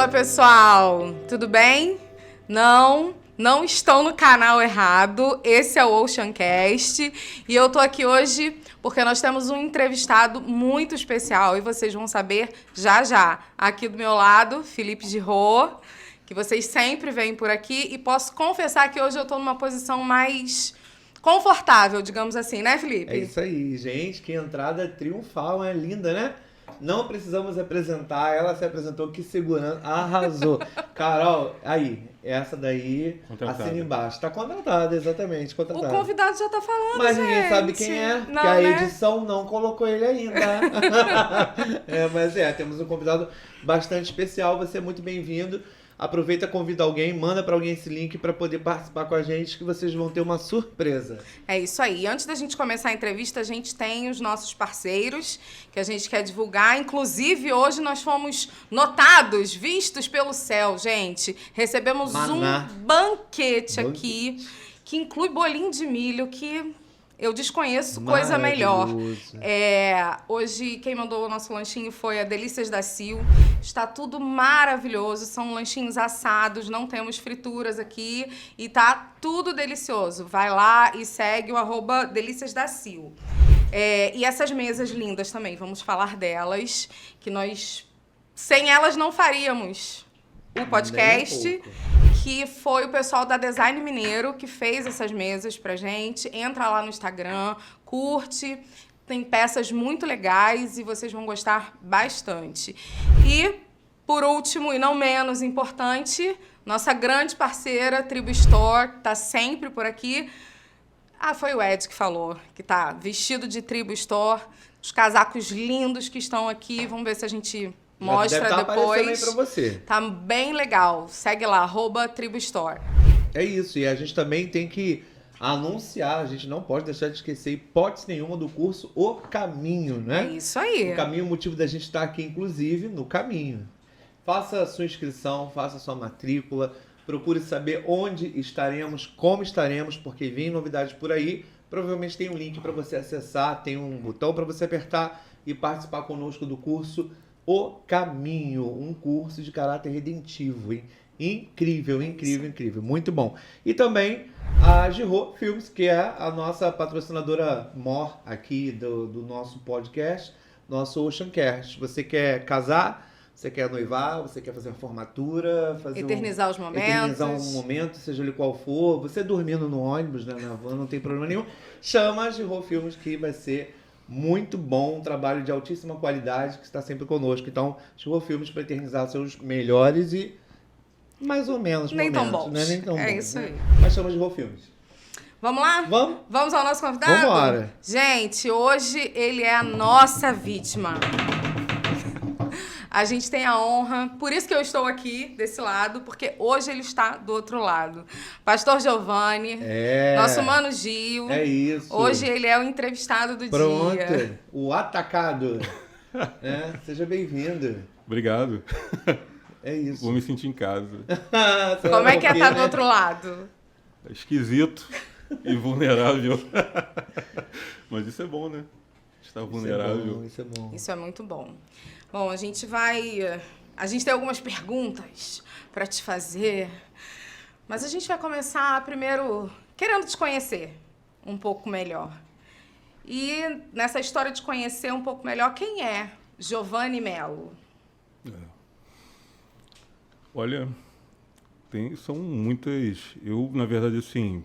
Fala, pessoal, tudo bem? Não estão no canal errado. Esse é o Oceancast e eu tô aqui hoje porque nós temos um entrevistado muito especial e vocês vão saber já já. Aqui do meu lado, Felipe Girô, que vocês sempre veem por aqui, e posso confessar que hoje eu tô numa posição mais confortável, digamos assim, né, Felipe? É isso aí, gente, que entrada triunfal, é linda, né? Não precisamos apresentar, ela se apresentou, que segurança, arrasou. Carol, aí, essa daí, assina embaixo. Tá contratada, exatamente, contratada. O convidado já tá falando, mas gente. Ninguém sabe quem é, não, porque a né? edição não colocou ele ainda. Mas temos um convidado bastante especial, você é muito bem-vindo. Aproveita, convida alguém, manda para alguém esse link para poder participar com a gente, que vocês vão ter uma surpresa. É isso aí. Antes da gente começar a entrevista, a gente tem os nossos parceiros que a gente quer divulgar. Inclusive, hoje nós fomos notados, vistos pelo céu, gente. Recebemos um banquete aqui, que inclui bolinho de milho, que eu desconheço coisa melhor. Hoje, quem mandou o nosso lanchinho foi a Delícias da Sil. Está tudo maravilhoso. São lanchinhos assados, não temos frituras aqui. E tá tudo delicioso. Vai lá e segue o @Delícias da Sil. E essas mesas lindas também, vamos falar delas. Que nós, sem elas, não faríamos o podcast. Que foi o pessoal da Design Mineiro que fez essas mesas pra gente. Entra lá no Instagram, curte, tem peças muito legais e vocês vão gostar bastante. E, por último e não menos importante, nossa grande parceira, Tribo Store, tá sempre por aqui. Foi o Ed que falou, que tá vestido de Tribo Store, os casacos lindos que estão aqui, vamos ver se a gente mostra depois. Pra você. Tá bem legal. Segue lá, @Tribo Store. É isso, e a gente também tem que anunciar, a gente não pode deixar de esquecer hipótese nenhuma do curso O Caminho, né? É isso aí. O Caminho, o motivo da gente estar aqui, inclusive, no Caminho. Faça a sua inscrição, faça a sua matrícula, procure saber onde estaremos, como estaremos, porque vem novidades por aí. Provavelmente tem um link para você acessar, tem um botão para você apertar e participar conosco do curso O Caminho, um curso de caráter redentivo, hein? Incrível, incrível, incrível. Muito bom. E também a Girô Filmes, que é a nossa patrocinadora mor aqui do nosso podcast, nosso Oceancast. Você quer casar, você quer noivar, você quer fazer uma formatura, eternizar os momentos. Eternizar um momento, seja ele qual for. Você dormindo no ônibus, né, na van, não tem problema nenhum. Chama a Girô Filmes, que vai ser muito bom, um trabalho de altíssima qualidade que está sempre conosco. Então, Girô Filmes para eternizar seus melhores e mais ou menos nem momentos, tão bons. Né? Nem tão bons. Isso aí. Mas chama Girô Filmes. Vamos lá? Vamos ao nosso convidado? Vambora. Gente, hoje ele é a nossa vítima. A gente tem a honra, por isso que eu estou aqui desse lado, porque hoje ele está do outro lado. Pastor Giovanni, nosso mano Gil. É isso. Hoje ele é o entrevistado do Pronto, dia. O atacado. Seja bem-vindo. Obrigado. É isso. Vou me sentir em casa. Como é que é estar do outro lado? É esquisito e vulnerável. Mas isso é bom, né? Estar vulnerável. Isso é bom. Isso é muito bom. Bom, a gente tem algumas perguntas para te fazer, mas a gente vai começar primeiro querendo te conhecer um pouco melhor. E nessa história de conhecer um pouco melhor, quem é Giovanni Melo? Olha, são muitas... Eu, na verdade, assim,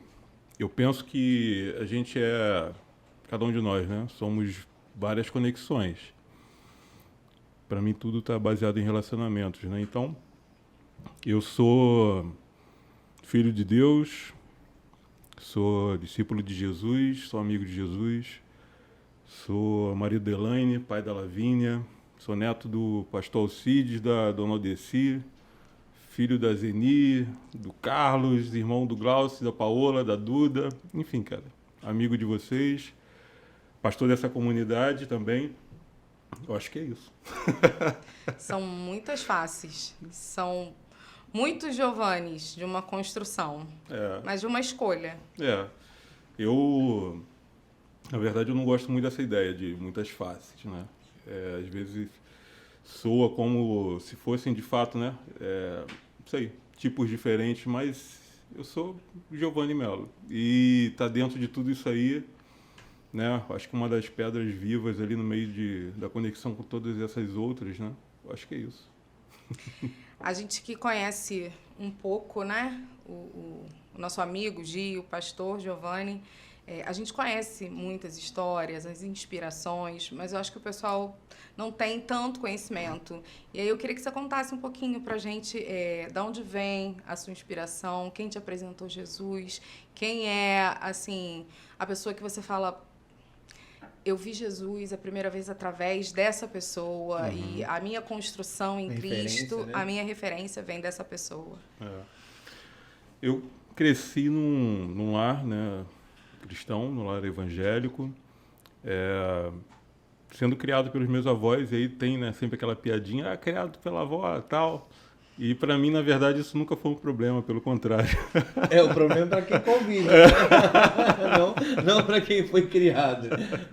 eu penso que a gente cada um de nós, né? Somos várias conexões. Para mim, tudo está baseado em relacionamentos, né? Então, eu sou filho de Deus, sou discípulo de Jesus, sou amigo de Jesus, sou marido da Elaine, pai da Lavínia, sou neto do pastor Alcides, da dona Aldeci, filho da Zeni, do Carlos, irmão do Glaucio, da Paola, da Duda, enfim, cara, amigo de vocês, pastor dessa comunidade também. Eu acho que é isso. São muitas faces. São muitos Giovannis de uma construção. Mas de uma escolha. Na verdade, eu não gosto muito dessa ideia de muitas faces, né? Às vezes soa como se fossem de fato, né? Não sei, tipos diferentes, mas eu sou Giovanni Melo. E tá dentro de tudo isso aí, né? Acho que uma das pedras vivas ali no meio da conexão com todas essas outras, né? Eu acho que é isso. A gente que conhece um pouco, né? O nosso amigo Gio, o pastor Giovanni, a gente conhece muitas histórias, as inspirações, mas eu acho que o pessoal não tem tanto conhecimento. E aí eu queria que você contasse um pouquinho pra gente de onde vem a sua inspiração, quem te apresentou Jesus, quem é, assim, a pessoa que você fala, eu vi Jesus a primeira vez através dessa pessoa e a minha construção em Cristo, né? a minha referência vem dessa pessoa. Eu cresci num lar, né, cristão, num lar evangélico, sendo criado pelos meus avós, e aí tem, né, sempre aquela piadinha, criado pela avó, tal. E para mim, na verdade, isso nunca foi um problema, pelo contrário. O problema é para quem convive, não para quem foi criado.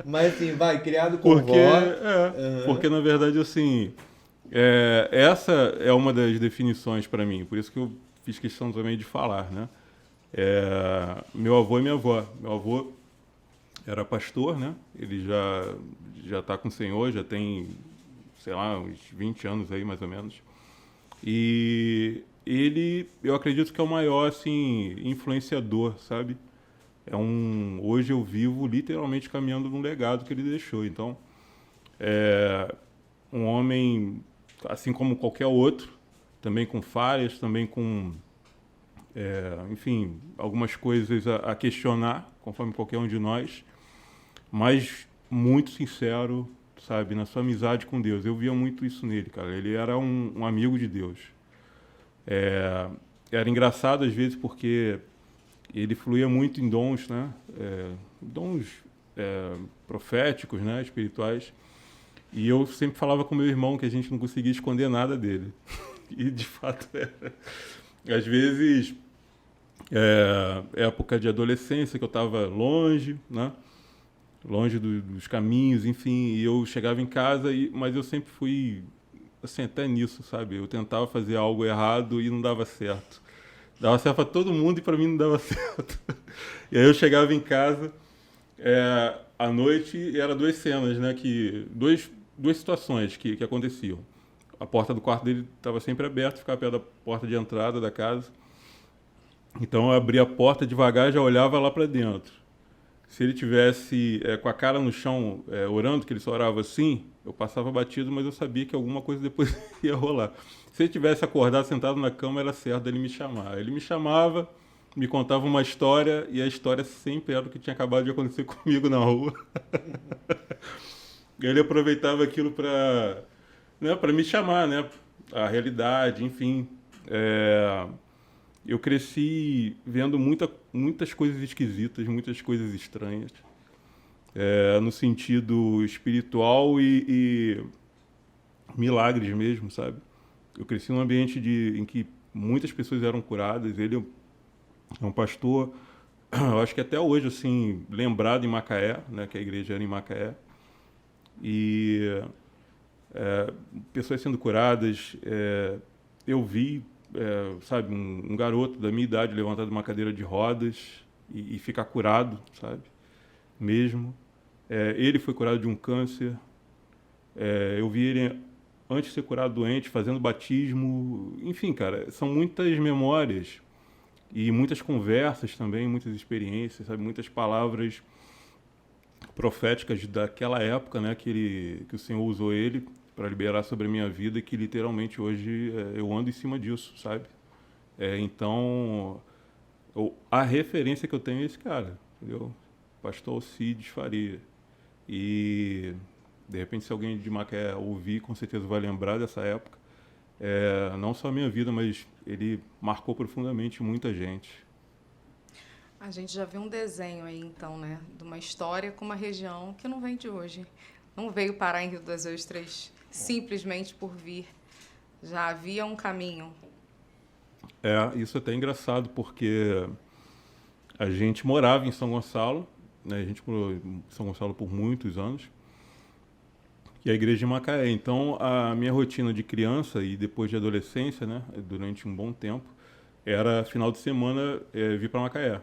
Mas assim, criado com porque, vó. Porque, na verdade, assim, essa é uma das definições para mim, por isso que eu fiz questão também de falar, né? Meu avô e minha avó. Meu avô era pastor, né? Ele já está com o Senhor, já tem, sei lá, uns 20 anos aí, mais ou menos. E ele, eu acredito que é o maior, assim, influenciador, sabe? Hoje eu vivo literalmente caminhando num legado que ele deixou. Então, um homem, assim como qualquer outro, também com falhas, também com, enfim, algumas coisas a questionar, conforme qualquer um de nós, mas muito sincero, sabe, na sua amizade com Deus. Eu via muito isso nele, cara. Ele era um amigo de Deus. Era engraçado às vezes porque ele fluía muito em dons, né? Dons proféticos, né? Espirituais. E eu sempre falava com meu irmão que a gente não conseguia esconder nada dele. E de fato era. Às vezes, época de adolescência que eu estava longe, né? Longe dos caminhos, enfim, e eu chegava em casa, mas eu sempre fui, assim, até nisso, sabe? Eu tentava fazer algo errado e não dava certo. Dava certo para todo mundo e para mim não dava certo. E aí eu chegava em casa, à noite, e eram duas cenas, né? Duas situações que aconteciam. A porta do quarto dele estava sempre aberta, ficava perto da porta de entrada da casa. Então eu abria a porta devagar e já olhava lá para dentro. Se ele tivesse com a cara no chão orando, que ele só orava assim, eu passava batido, mas eu sabia que alguma coisa depois ia rolar. Se ele tivesse acordado, sentado na cama, era certo dele me chamar. Ele me chamava, me contava uma história, e a história sempre era o que tinha acabado de acontecer comigo na rua. Ele aproveitava aquilo para me chamar, né? A realidade, enfim. Eu cresci vendo muitas coisas esquisitas, muitas coisas estranhas, no sentido espiritual e milagres mesmo, sabe? Eu cresci num ambiente em que muitas pessoas eram curadas. Ele é um pastor, eu acho que até hoje, assim, lembrado em Macaé, né? Que a igreja era em Macaé. E pessoas sendo curadas, eu vi, sabe, um garoto da minha idade levantado de uma cadeira de rodas e ficar curado, sabe, mesmo. Ele foi curado de um câncer. Eu vi ele, antes de ser curado doente, fazendo batismo. Enfim, cara, são muitas memórias e muitas conversas também, muitas experiências, sabe, muitas palavras proféticas daquela época, né, que o Senhor usou ele para liberar sobre a minha vida, e que literalmente hoje eu ando em cima disso, sabe? Então, a referência que eu tenho é esse cara, entendeu? Pastor Alcides Faria. E, de repente, se alguém de Macaé ouvir, com certeza vai lembrar dessa época. Não só a minha vida, mas ele marcou profundamente muita gente. A gente já viu um desenho aí, então, né? De uma história com uma região que não vem de hoje. Não veio parar em Rio das Ostras simplesmente por vir. Já havia um caminho. Isso é até engraçado, porque a gente morava em São Gonçalo, né? A gente morou em São Gonçalo por muitos anos. e a igreja de Macaé. Então, a minha rotina de criança e depois de adolescência, né, durante um bom tempo, era final de semana vir para Macaé.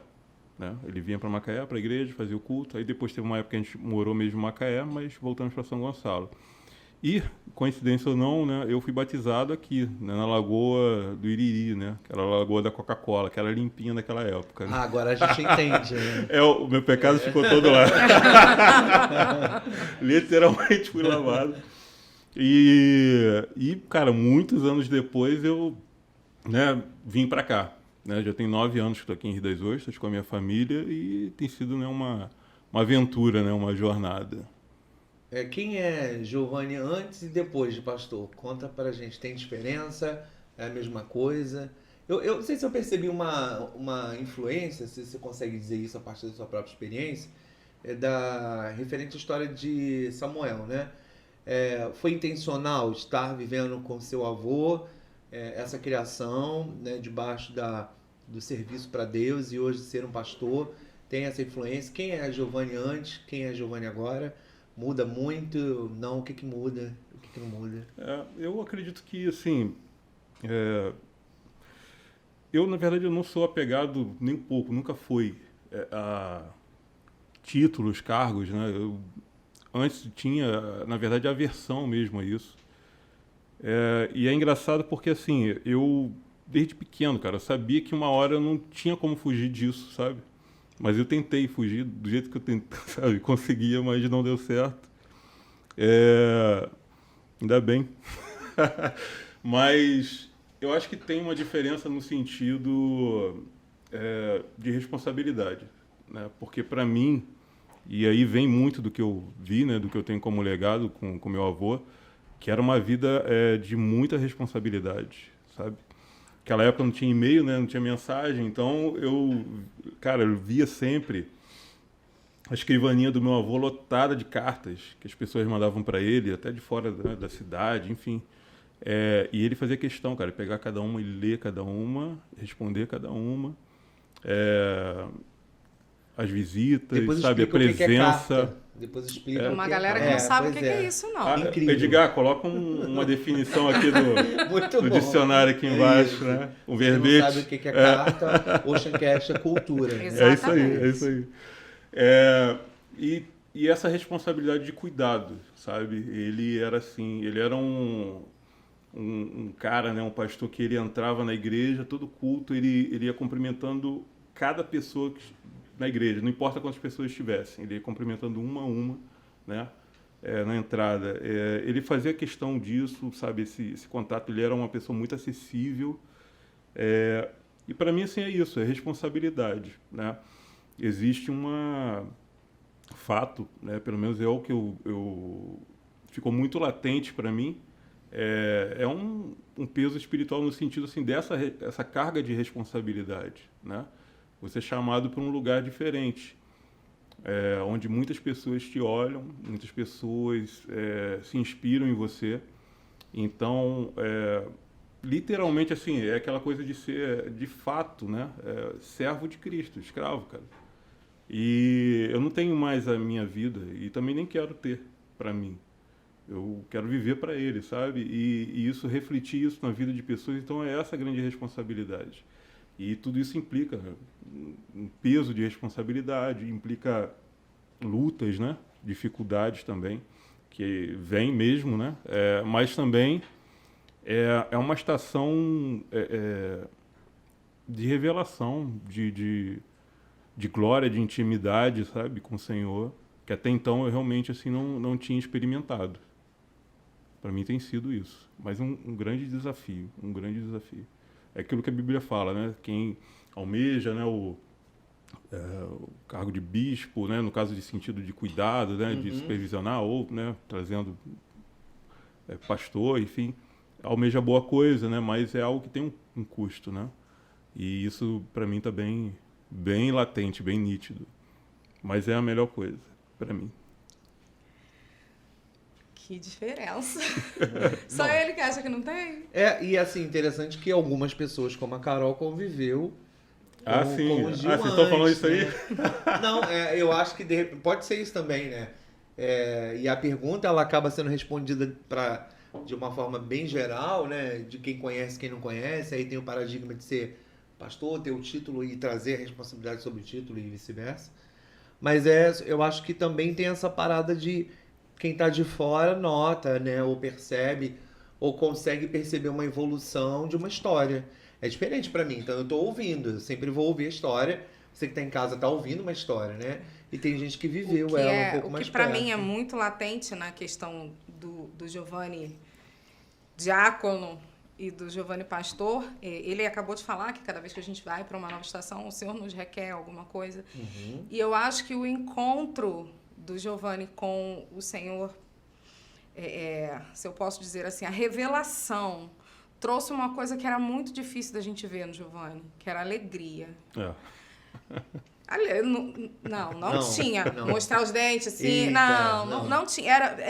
Né? Ele vinha para Macaé, para a igreja, fazia o culto. Aí depois teve uma época que a gente morou mesmo em Macaé, mas voltamos para São Gonçalo. E, coincidência ou não, né, eu fui batizado aqui, né, na Lagoa do Iriri, né, que era a Lagoa da Coca-Cola, que era limpinha naquela época. Né? Ah, agora a gente entende. Né? O meu pecado ficou todo lá. Literalmente fui lavado. E, cara, muitos anos depois eu, né, vim para cá. Né, já tem 9 anos que estou aqui em Rio das Ostras com a minha família e tem sido, né, uma aventura, né, uma jornada. Quem é Giovanni antes e depois de pastor? Conta pra gente. Tem diferença? É a mesma coisa? Eu não sei se eu percebi uma influência, se você consegue dizer isso a partir da sua própria experiência, da referente à história de Samuel, né? Foi intencional estar vivendo com seu avô, essa criação, né, debaixo do serviço para Deus e hoje ser um pastor? Tem essa influência? Quem é Giovanni antes? Quem é Giovanni agora? Muda muito? Não? O que muda? O que não muda? Eu acredito que, assim, eu, na verdade, eu não sou apegado nem um pouco, nunca fui a títulos, cargos, né? Eu antes tinha, na verdade, aversão mesmo a isso. E é engraçado porque, assim, eu, desde pequeno, cara, eu sabia que uma hora eu não tinha como fugir disso, sabe? Mas eu tentei fugir do jeito que eu tentei, sabe? Conseguia, mas não deu certo. Ainda bem. Mas eu acho que tem uma diferença no sentido de responsabilidade. Né? Porque para mim, e aí vem muito do que eu vi, né? Do que eu tenho como legado com meu avô, que era uma vida de muita responsabilidade, sabe? Naquela época não tinha e-mail, né? Não tinha mensagem, então eu via sempre a escrivaninha do meu avô lotada de cartas que as pessoas mandavam para ele, até de fora da cidade, enfim. E ele fazia questão, cara, de pegar cada uma e ler cada uma, responder cada uma. As visitas, depois sabe, a presença. Depois explica. Uma galera que não sabe o que é isso, não. Edgar, coloca uma definição aqui do dicionário aqui embaixo, isso. Né? Um verbete. Não sabe o que é carta, Ocean Cash é cultura. Exatamente. É isso aí. E essa responsabilidade de cuidado, sabe? Ele era assim, ele era um cara, né, um pastor que ele entrava na igreja, todo culto, ele ia cumprimentando cada pessoa na igreja, não importa quantas pessoas estivessem, ele ia cumprimentando uma a uma, né, na entrada. Ele fazia questão disso, sabe, esse contato, ele era uma pessoa muito acessível, e para mim, assim, é isso, é responsabilidade, né. Existe fato, né, pelo menos é o que ficou muito latente para mim, um peso espiritual no sentido assim, essa carga de responsabilidade, né? Você é chamado para um lugar diferente, onde muitas pessoas te olham, muitas pessoas se inspiram em você. Então, literalmente, assim, é aquela coisa de ser, de fato, né, servo de Cristo, escravo, cara. E eu não tenho mais a minha vida e também nem quero ter para mim. Eu quero viver para Ele, sabe? E isso, refletir isso na vida de pessoas, então é essa a grande responsabilidade. E tudo isso implica um peso de responsabilidade, implica lutas, né? Dificuldades também, que vem mesmo, né? Mas também é uma estação de revelação, de glória, de intimidade, sabe? Com o Senhor, que até então eu realmente assim, não tinha experimentado. Para mim tem sido isso. Mas um grande desafio, um grande desafio. É aquilo que a Bíblia fala, né? Quem almeja, né, o cargo de bispo, né, no caso de sentido de cuidado, né, de supervisionar, ou, né, trazendo pastor, enfim, almeja boa coisa, né, mas é algo que tem um custo, né? E isso, para mim, está bem latente, bem nítido. Mas é a melhor coisa, para mim. Que diferença. Só ele que acha que não tem? E assim, interessante que algumas pessoas, como a Carol, conviveu sim. com o Gil vocês estão falando isso aí? Né? Não, eu acho que pode ser isso também, né? E a pergunta ela acaba sendo respondida de uma forma bem geral, né? De quem conhece, quem não conhece. Aí tem o paradigma de ser pastor, ter o título e trazer a responsabilidade sobre o título e vice-versa. Mas eu acho que também tem essa parada de quem está de fora nota, né? Ou percebe, ou consegue perceber uma evolução de uma história. É diferente para mim, então eu tô ouvindo, eu sempre vou ouvir a história. Você que tá em casa tá ouvindo uma história, né? E tem gente que viveu ela um pouco mais perto. O que para perto. mim é muito latente na questão do Giovanni diácono e do Giovanni pastor, ele acabou de falar que cada vez que a gente vai para uma nova estação, o Senhor nos requer alguma coisa. Uhum. E eu acho que o encontro do Giovanni com o Senhor, se eu posso dizer assim, a revelação trouxe uma coisa que era muito difícil da gente ver no Giovanni, que era a alegria. Não tinha. Não. Mostrar os dentes, assim. Eita, não tinha.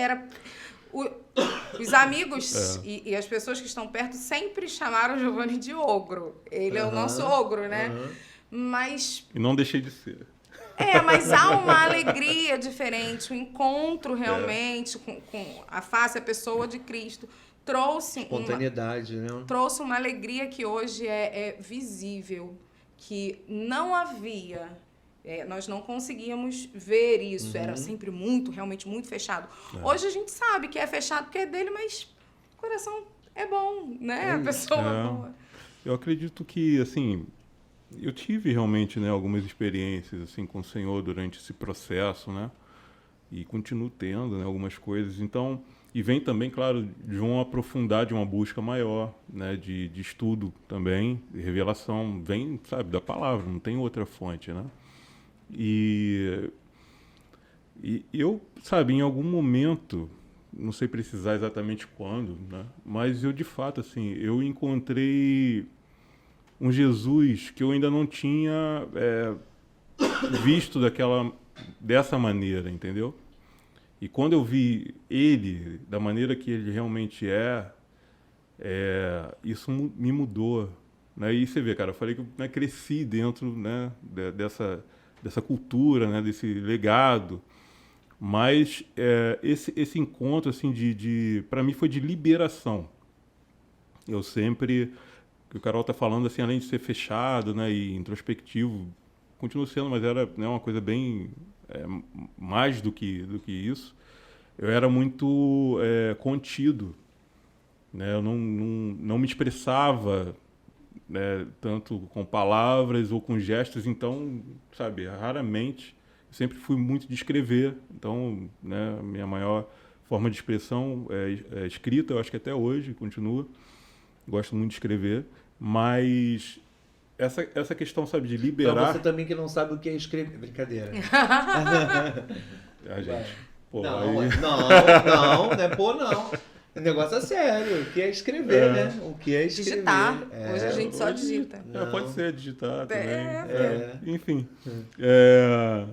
Os amigos e as pessoas que estão perto sempre chamaram o Giovanni de ogro. Ele é o nosso ogro, né? Mas... E não deixei de ser. Mas há uma alegria diferente, um encontro realmente com a face, a pessoa de Cristo. Trouxe espontaneidade, né? Trouxe uma alegria que hoje é visível, que não havia. Nós não conseguíamos ver isso, era sempre realmente muito fechado. Hoje a gente sabe que é fechado porque é dele, mas o coração é bom, né? A pessoa é boa. Eu acredito que, assim, eu tive realmente, né, algumas experiências assim, com o Senhor durante esse processo, né? E continuo tendo, né, algumas coisas. Então, e vem também, claro, de uma aprofundar, de uma busca maior, né, de estudo também, de revelação, vem, sabe, da palavra, não tem outra fonte, né? E eu, sabe, em algum momento, não sei precisar exatamente quando, né, mas eu, de fato, assim, eu encontrei um Jesus que eu ainda não tinha visto dessa maneira, entendeu? E quando eu vi ele da maneira que ele realmente isso me mudou, né? E você vê, cara, eu falei que eu cresci dentro, né, dessa cultura, né, desse legado, mas esse encontro assim para mim foi de liberação. Eu sempre, o Carol está falando assim, além de ser fechado, né, e introspectivo, continua sendo, mas era, né, uma coisa bem mais do que isso. Eu era muito contido, né? Eu não me expressava, né, tanto com palavras ou com gestos, então, sabe, raramente. Eu sempre fui muito de escrever, então, né, a minha maior forma de expressão é escrita, eu acho que até hoje continua. Gosto muito de escrever, mas essa questão, sabe, de liberar... Pra você também que não sabe o que é escrever. Brincadeira. Gente, pô, não, aí... não é pô, não. O negócio é sério. O que é escrever, né? O que é escrever. Digitar. Hoje a gente só digita. Pode ser digitar também. Enfim. É.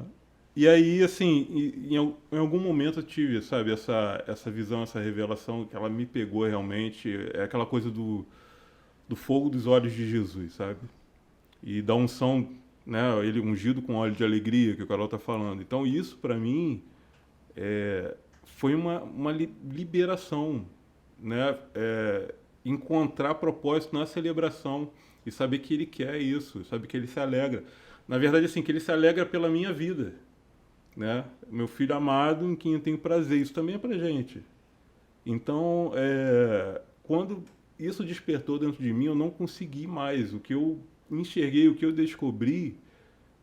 E aí, assim, em algum momento eu tive, sabe, essa visão, essa revelação que ela me pegou realmente. É aquela coisa do fogo dos olhos de Jesus, sabe? E da unção, né, ele ungido com óleo de alegria, que o Carol está falando. Então, isso, para mim, foi uma liberação, né? Encontrar propósito na celebração e saber que ele quer isso, sabe que ele se alegra. Na verdade, assim, que ele se alegra pela minha vida, né? Meu filho amado em quem eu tenho prazer, isso também é pra gente. Então, quando isso despertou dentro de mim, eu não consegui mais. O que eu enxerguei, o que eu descobri,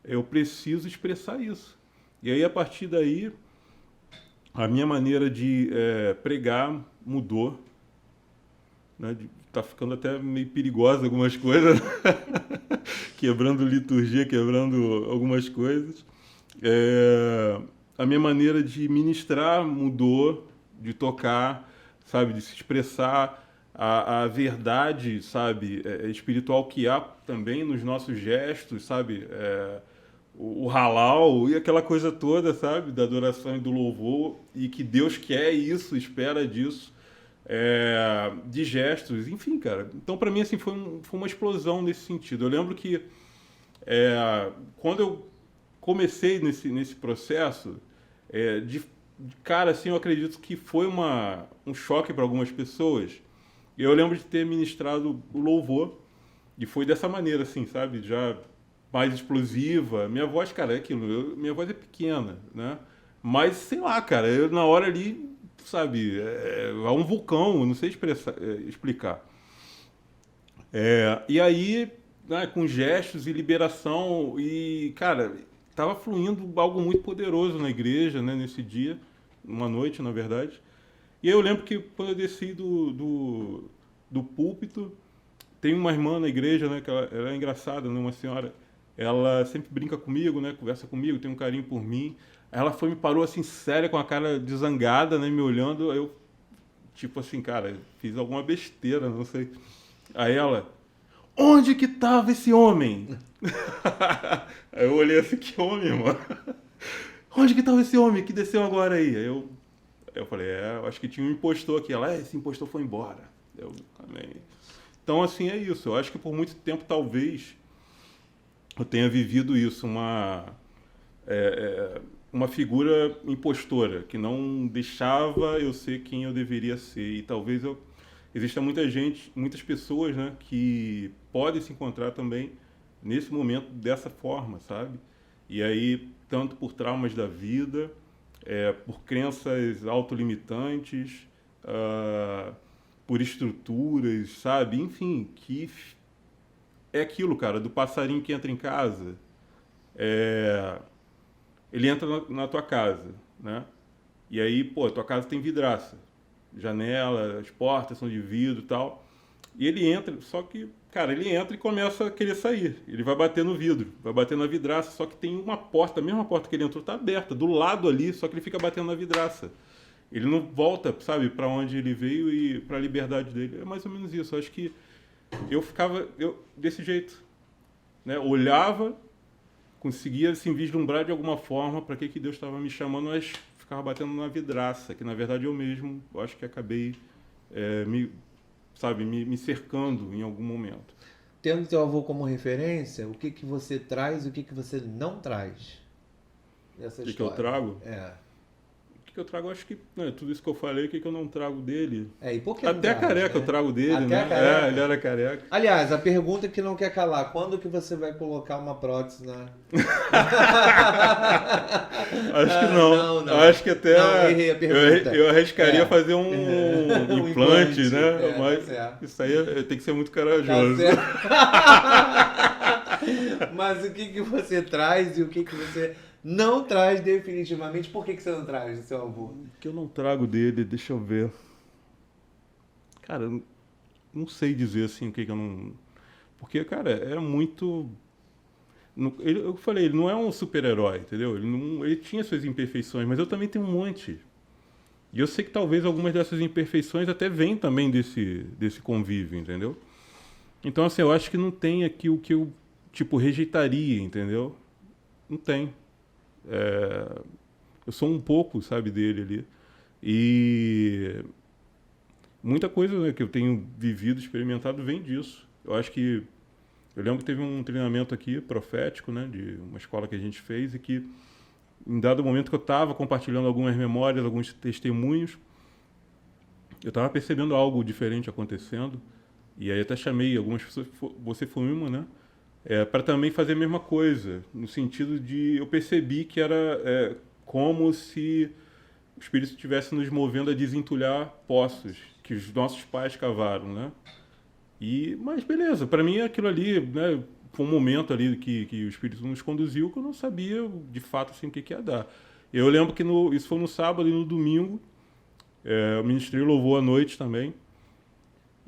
eu preciso expressar isso. E aí, a partir daí, a minha maneira de pregar mudou, né? Tá ficando até meio perigosa algumas coisas, quebrando liturgia, quebrando algumas coisas. A minha maneira de ministrar mudou, de tocar, sabe, de se expressar a verdade, sabe, espiritual que há também nos nossos gestos, sabe, o halal e aquela coisa toda, sabe, da adoração e do louvor, e que Deus quer isso, espera disso, de gestos, enfim, cara. Então, para mim, assim, foi uma explosão nesse sentido. Eu lembro que quando eu comecei nesse processo de cara, assim, eu acredito que foi um choque para algumas pessoas. Eu lembro de ter ministrado o louvor, e foi dessa maneira, assim, sabe? Já mais explosiva. Minha voz, cara, é aquilo, minha voz é pequena, né? Mas, sei lá, cara, eu na hora ali, sabe, é um vulcão, eu não sei explicar. E aí, né, com gestos e liberação, e, cara, tava fluindo algo muito poderoso na igreja, né, nesse dia, uma noite, na verdade. E aí eu lembro que quando eu desci do púlpito, tem uma irmã na igreja, né, que ela é engraçada, né, uma senhora, ela sempre brinca comigo, né, conversa comigo, tem um carinho por mim. Ela me parou assim, séria, com a cara de zangada, né, me olhando. Aí eu, tipo assim, cara, fiz alguma besteira, não sei. Aí ela, onde que tava esse homem? Aí eu olhei assim, que homem, mano? Onde que tava esse homem que desceu agora aí? Aí eu falei, eu acho que tinha um impostor aqui. Ela, esse impostor foi embora. Eu também. Então, assim, é isso. Eu acho que por muito tempo, talvez, eu tenha vivido isso, uma figura impostora, que não deixava eu ser quem eu deveria ser. E talvez exista muitas pessoas, né, que podem se encontrar também nesse momento dessa forma, sabe? E aí, tanto por traumas da vida, por crenças autolimitantes, por estruturas, sabe? Enfim, que é aquilo, cara, do passarinho que entra em casa. Ele entra na tua casa, né? E aí, pô, a tua casa tem vidraça. Janela, as portas são de vidro e tal. E ele entra, só que, cara, ele entra e começa a querer sair. Ele vai bater no vidro, vai bater na vidraça, só que tem uma porta, a mesma porta que ele entrou tá aberta, do lado ali, só que ele fica batendo na vidraça. Ele não volta, sabe, para onde ele veio e para a liberdade dele. É mais ou menos isso. Eu acho que eu ficava desse jeito, né? Olhava, conseguia se vislumbrar de alguma forma para que Deus estava me chamando, mas ficava batendo na vidraça, que na verdade eu mesmo, eu acho que acabei me cercando em algum momento. Tendo teu avô como referência, o que você traz e o que você não traz nessa história? O que eu trago? O que eu trago, acho que tudo isso que eu falei, o que eu não trago dele. E por que até não a careca, né? eu trago dele, até né? A careca. Ele era careca. Aliás, a pergunta que não quer calar, quando que você vai colocar uma prótese na... Acho que não. Não. Acho que até Não, errei a pergunta. eu arriscaria fazer um implante, né? Mas tá isso aí tem que ser muito corajoso. Tá Mas o que você traz e o que você não traz definitivamente? Por que você não traz do seu avô? O que eu não trago dele, deixa eu ver. Cara, eu não sei dizer assim o que eu não... Porque, cara, é muito... Eu falei, ele não é um super-herói, entendeu? Ele tinha suas imperfeições, mas eu também tenho um monte. E eu sei que talvez algumas dessas imperfeições até vêm também desse convívio, entendeu? Então, assim, eu acho que não tem aqui o que eu, rejeitaria, entendeu? Não tem. Eu sou um pouco, sabe, dele ali. E muita coisa, né, que eu tenho vivido, experimentado, vem disso. Eu acho que... Eu lembro que teve um treinamento aqui, profético, né, de uma escola que a gente fez, e que, em dado momento que eu estava compartilhando algumas memórias, alguns testemunhos, eu estava percebendo algo diferente acontecendo, e aí até chamei algumas pessoas, você foi uma, né, para também fazer a mesma coisa, no sentido de, eu percebi que era como se o Espírito estivesse nos movendo a desentulhar poços que os nossos pais cavaram, né? Mas beleza, para mim aquilo ali, né, foi um momento ali que o Espírito nos conduziu que eu não sabia de fato assim, o que ia dar. Eu lembro que isso foi no sábado e no domingo, eu ministrei louvor à noite também.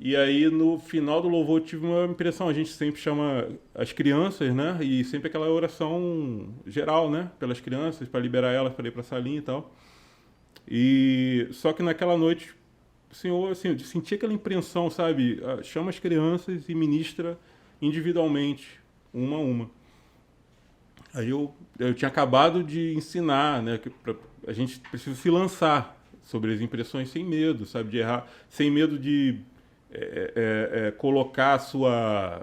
E aí no final do louvor eu tive uma impressão, a gente sempre chama as crianças, né, e sempre aquela oração geral, né, pelas crianças, para liberar elas para ir para a salinha e tal. Só que naquela noite, o Senhor, assim, eu senti aquela impressão, sabe? Chama as crianças e ministra individualmente, uma a uma. Aí eu tinha acabado de ensinar, né? Que a gente precisa se lançar sobre as impressões sem medo, sabe? De errar, sem medo de colocar a sua,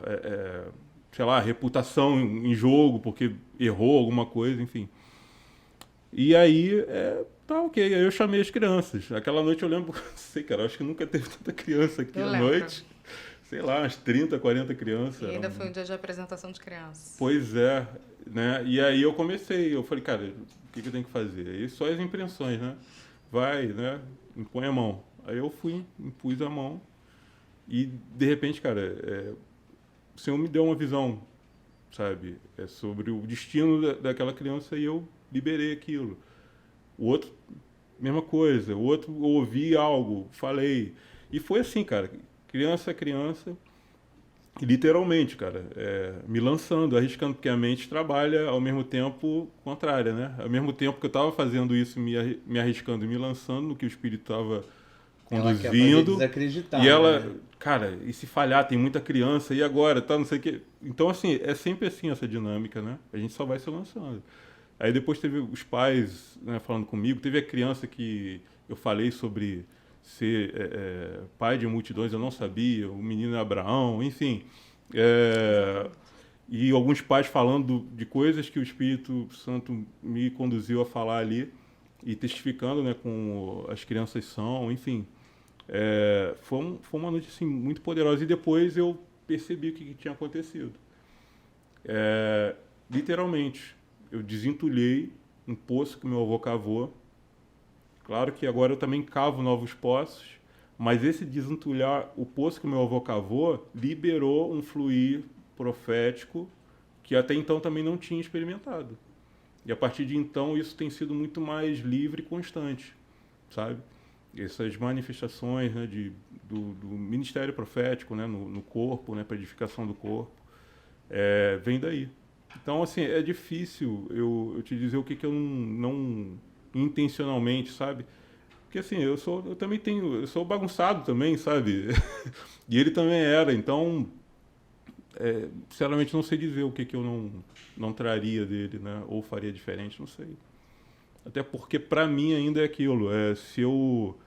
sei lá, reputação em jogo porque errou alguma coisa, enfim. E aí, Tá, ok. Aí eu chamei as crianças. Aquela noite eu lembro, não sei, cara, acho que nunca teve tanta criança aqui à noite. Sei lá, umas 30, 40 crianças. E ainda foi um dia de apresentação de crianças. Pois é, né? E aí eu falei, cara, o que eu tenho que fazer? Aí só as impressões, né? Vai, né? Impõe a mão. Aí eu fui, impus a mão e, de repente, cara, o Senhor me deu uma visão, sabe? Sobre o destino daquela criança e eu liberei aquilo. O outro, mesma coisa. O outro, ouvi algo, falei. E foi assim, cara, criança a criança, literalmente, cara, me lançando, arriscando, porque a mente trabalha ao mesmo tempo contrária, né? Ao mesmo tempo que eu estava fazendo isso, me arriscando e me lançando no que o Espírito estava conduzindo. E ela, né? cara, e se falhar, tem muita criança, e agora? Tá, não sei o quê. Então, assim, é sempre assim essa dinâmica, né? A gente só vai se lançando. Aí depois teve os pais, né, falando comigo, teve a criança que eu falei sobre ser pai de multidões, eu não sabia, o menino é Abraão, enfim. E alguns pais falando de coisas que o Espírito Santo me conduziu a falar ali e testificando, né, como as crianças são, enfim. Foi uma noite assim, muito poderosa. E depois eu percebi o que tinha acontecido. Literalmente, eu desentulhei um poço que meu avô cavou. Claro que agora eu também cavo novos poços, mas esse desentulhar o poço que meu avô cavou liberou um fluir profético que até então também não tinha experimentado. E a partir de então isso tem sido muito mais livre e constante, sabe? Essas manifestações, né, do ministério profético, né, no corpo, né, para edificação do corpo, vem daí. Então, assim, é difícil eu te dizer o que eu não intencionalmente, sabe? Porque assim, eu sou bagunçado também, sabe? E ele também era, então, sinceramente não sei dizer o que eu não traria dele, né? Ou faria diferente, não sei. Até porque para mim ainda é aquilo, se eu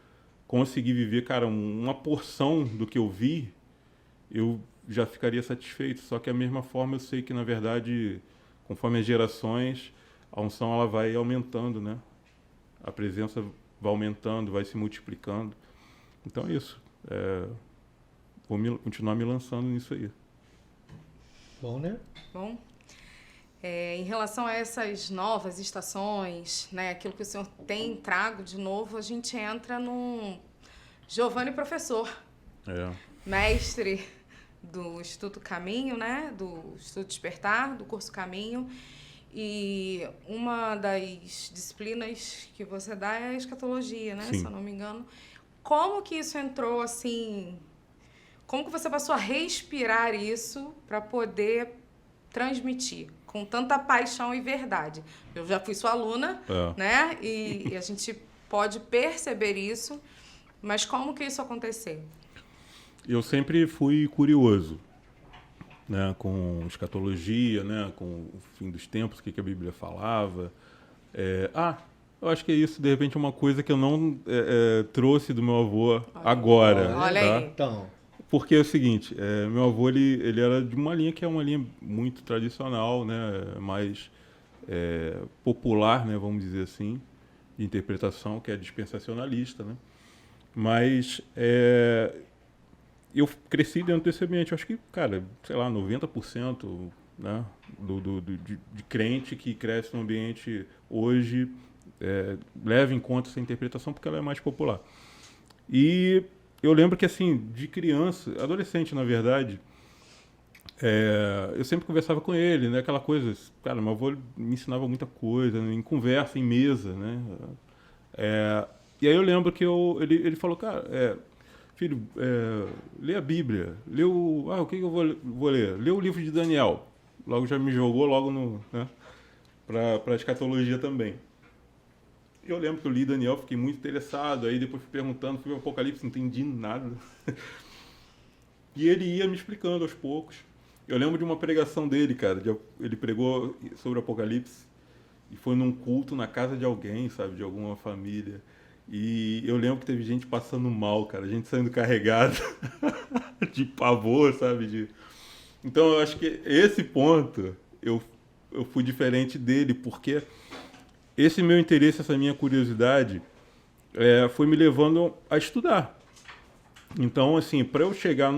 conseguir viver, cara, uma porção do que eu vi, eu já ficaria satisfeito. Só que da mesma forma eu sei que, na verdade, conforme as gerações, a unção ela vai aumentando, né? A presença vai aumentando, vai se multiplicando. Então é isso. Vou continuar me lançando nisso aí. Bom, né? Bom. Em relação a essas novas estações, né, aquilo que o senhor tem trago de novo, a gente entra no Giovanni Professor, mestre do Instituto Caminho, né, do Instituto Despertar, do curso Caminho. E uma das disciplinas que você dá é a escatologia, né? Sim. Se eu não me engano. Como que isso entrou, assim... Como que você passou a respirar isso para poder transmitir com tanta paixão e verdade? Eu já fui sua aluna, né? E a gente pode perceber isso. Mas como que isso aconteceu? Eu sempre fui curioso, né, com escatologia, né, com o fim dos tempos, o que a Bíblia falava. Eu acho que é isso, de repente, uma coisa que eu não trouxe do meu avô agora. Olha tá? aí. Então, porque é o seguinte, meu avô ele era de uma linha que é uma linha muito tradicional, né, mais popular, né, vamos dizer assim, de interpretação, que é dispensacionalista, né? Mas eu cresci dentro desse ambiente. Eu acho que, cara, sei lá, 90%, né, de crente que cresce num ambiente hoje leva em conta essa interpretação porque ela é mais popular. E eu lembro que, assim, de criança, adolescente, na verdade, eu sempre conversava com ele, né, aquela coisa, cara, meu avô me ensinava muita coisa, né, em conversa, em mesa, né. E aí eu lembro que ele falou, cara, filho, lê a Bíblia. O que eu vou ler? Lê o livro de Daniel. Logo já me jogou logo para a escatologia também. Eu lembro que eu li Daniel, fiquei muito interessado. Aí depois fui perguntando, fui ao Apocalipse, não entendi nada. E ele ia me explicando aos poucos. Eu lembro de uma pregação dele, cara. Ele pregou sobre o Apocalipse e foi num culto na casa de alguém, sabe? De alguma família. E eu lembro que teve gente passando mal, cara. Gente saindo carregada de pavor, sabe? Então, eu acho que esse ponto eu fui diferente dele, porque esse meu interesse, essa minha curiosidade, foi me levando a estudar. Então, assim, para eu chegar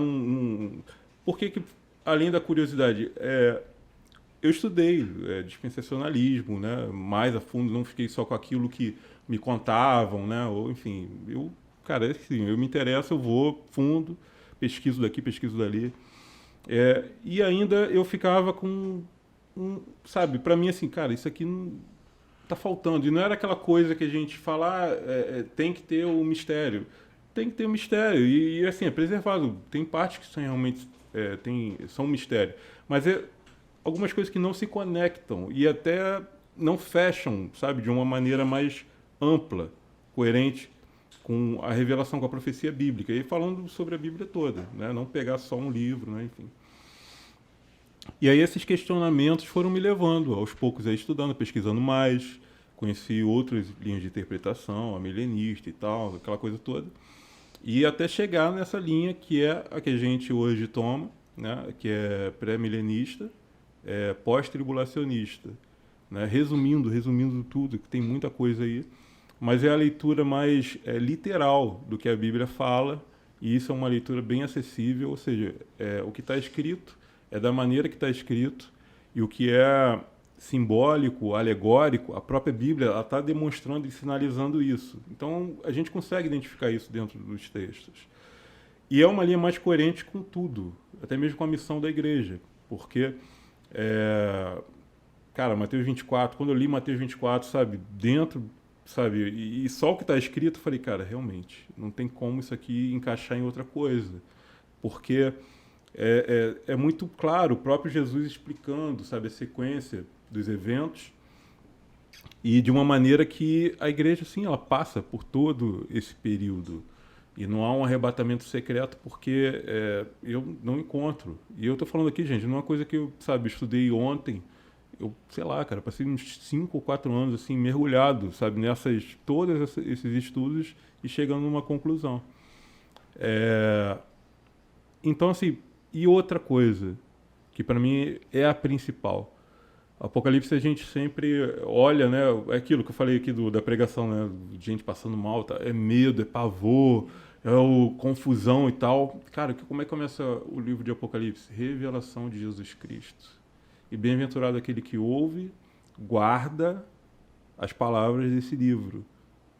Por que, além da curiosidade, eu estudei dispensacionalismo, né, mais a fundo, não fiquei só com aquilo que me contavam, né, ou enfim, cara, assim, eu me interesso, eu vou fundo, pesquiso daqui, pesquiso dali. E ainda eu ficava com, sabe, para mim assim, cara, isso aqui não tá faltando. E não era aquela coisa que a gente fala, tem que ter o mistério. Tem que ter o mistério. E assim, é preservado. Tem partes que são realmente são um mistério. Mas algumas coisas que não se conectam e até não fecham, sabe, de uma maneira mais ampla, coerente com a revelação, com a profecia bíblica. E falando sobre a Bíblia toda, né? Não pegar só um livro, né? Enfim. E aí esses questionamentos foram me levando, aos poucos, a estudando, pesquisando mais, conheci outras linhas de interpretação, a milenista e tal, aquela coisa toda. E até chegar nessa linha que é a que a gente hoje toma, né? Que é pré-milenista, pós-tribulacionista. Né? Resumindo tudo, que tem muita coisa aí, mas é a leitura mais literal do que a Bíblia fala, e isso é uma leitura bem acessível, ou seja, o que está escrito é da maneira que está escrito, e o que é simbólico, alegórico, a própria Bíblia está demonstrando e sinalizando isso. Então, a gente consegue identificar isso dentro dos textos. E é uma linha mais coerente com tudo, até mesmo com a missão da igreja, porque, cara, Mateus 24, quando eu li Mateus 24, sabe, dentro, sabe, e só o que está escrito, eu falei, cara, realmente, não tem como isso aqui encaixar em outra coisa, porque é muito claro, o próprio Jesus explicando, sabe, a sequência dos eventos, e de uma maneira que a igreja, sim, ela passa por todo esse período. E não há um arrebatamento secreto porque eu não encontro. E eu estou falando aqui, gente, não é uma coisa que eu, sabe, estudei ontem. Eu, sei lá, cara, passei uns 5 ou 4 anos, assim, mergulhado, sabe, todos esses estudos e chegando numa conclusão. Então, assim, e outra coisa, que para mim é a principal. Apocalipse a gente sempre olha, né? É aquilo que eu falei aqui da pregação, né? Gente passando mal, tá? É medo, é pavor, confusão e tal. Cara, como é que começa o livro de Apocalipse? Revelação de Jesus Cristo. E bem-aventurado aquele que ouve, guarda as palavras desse livro.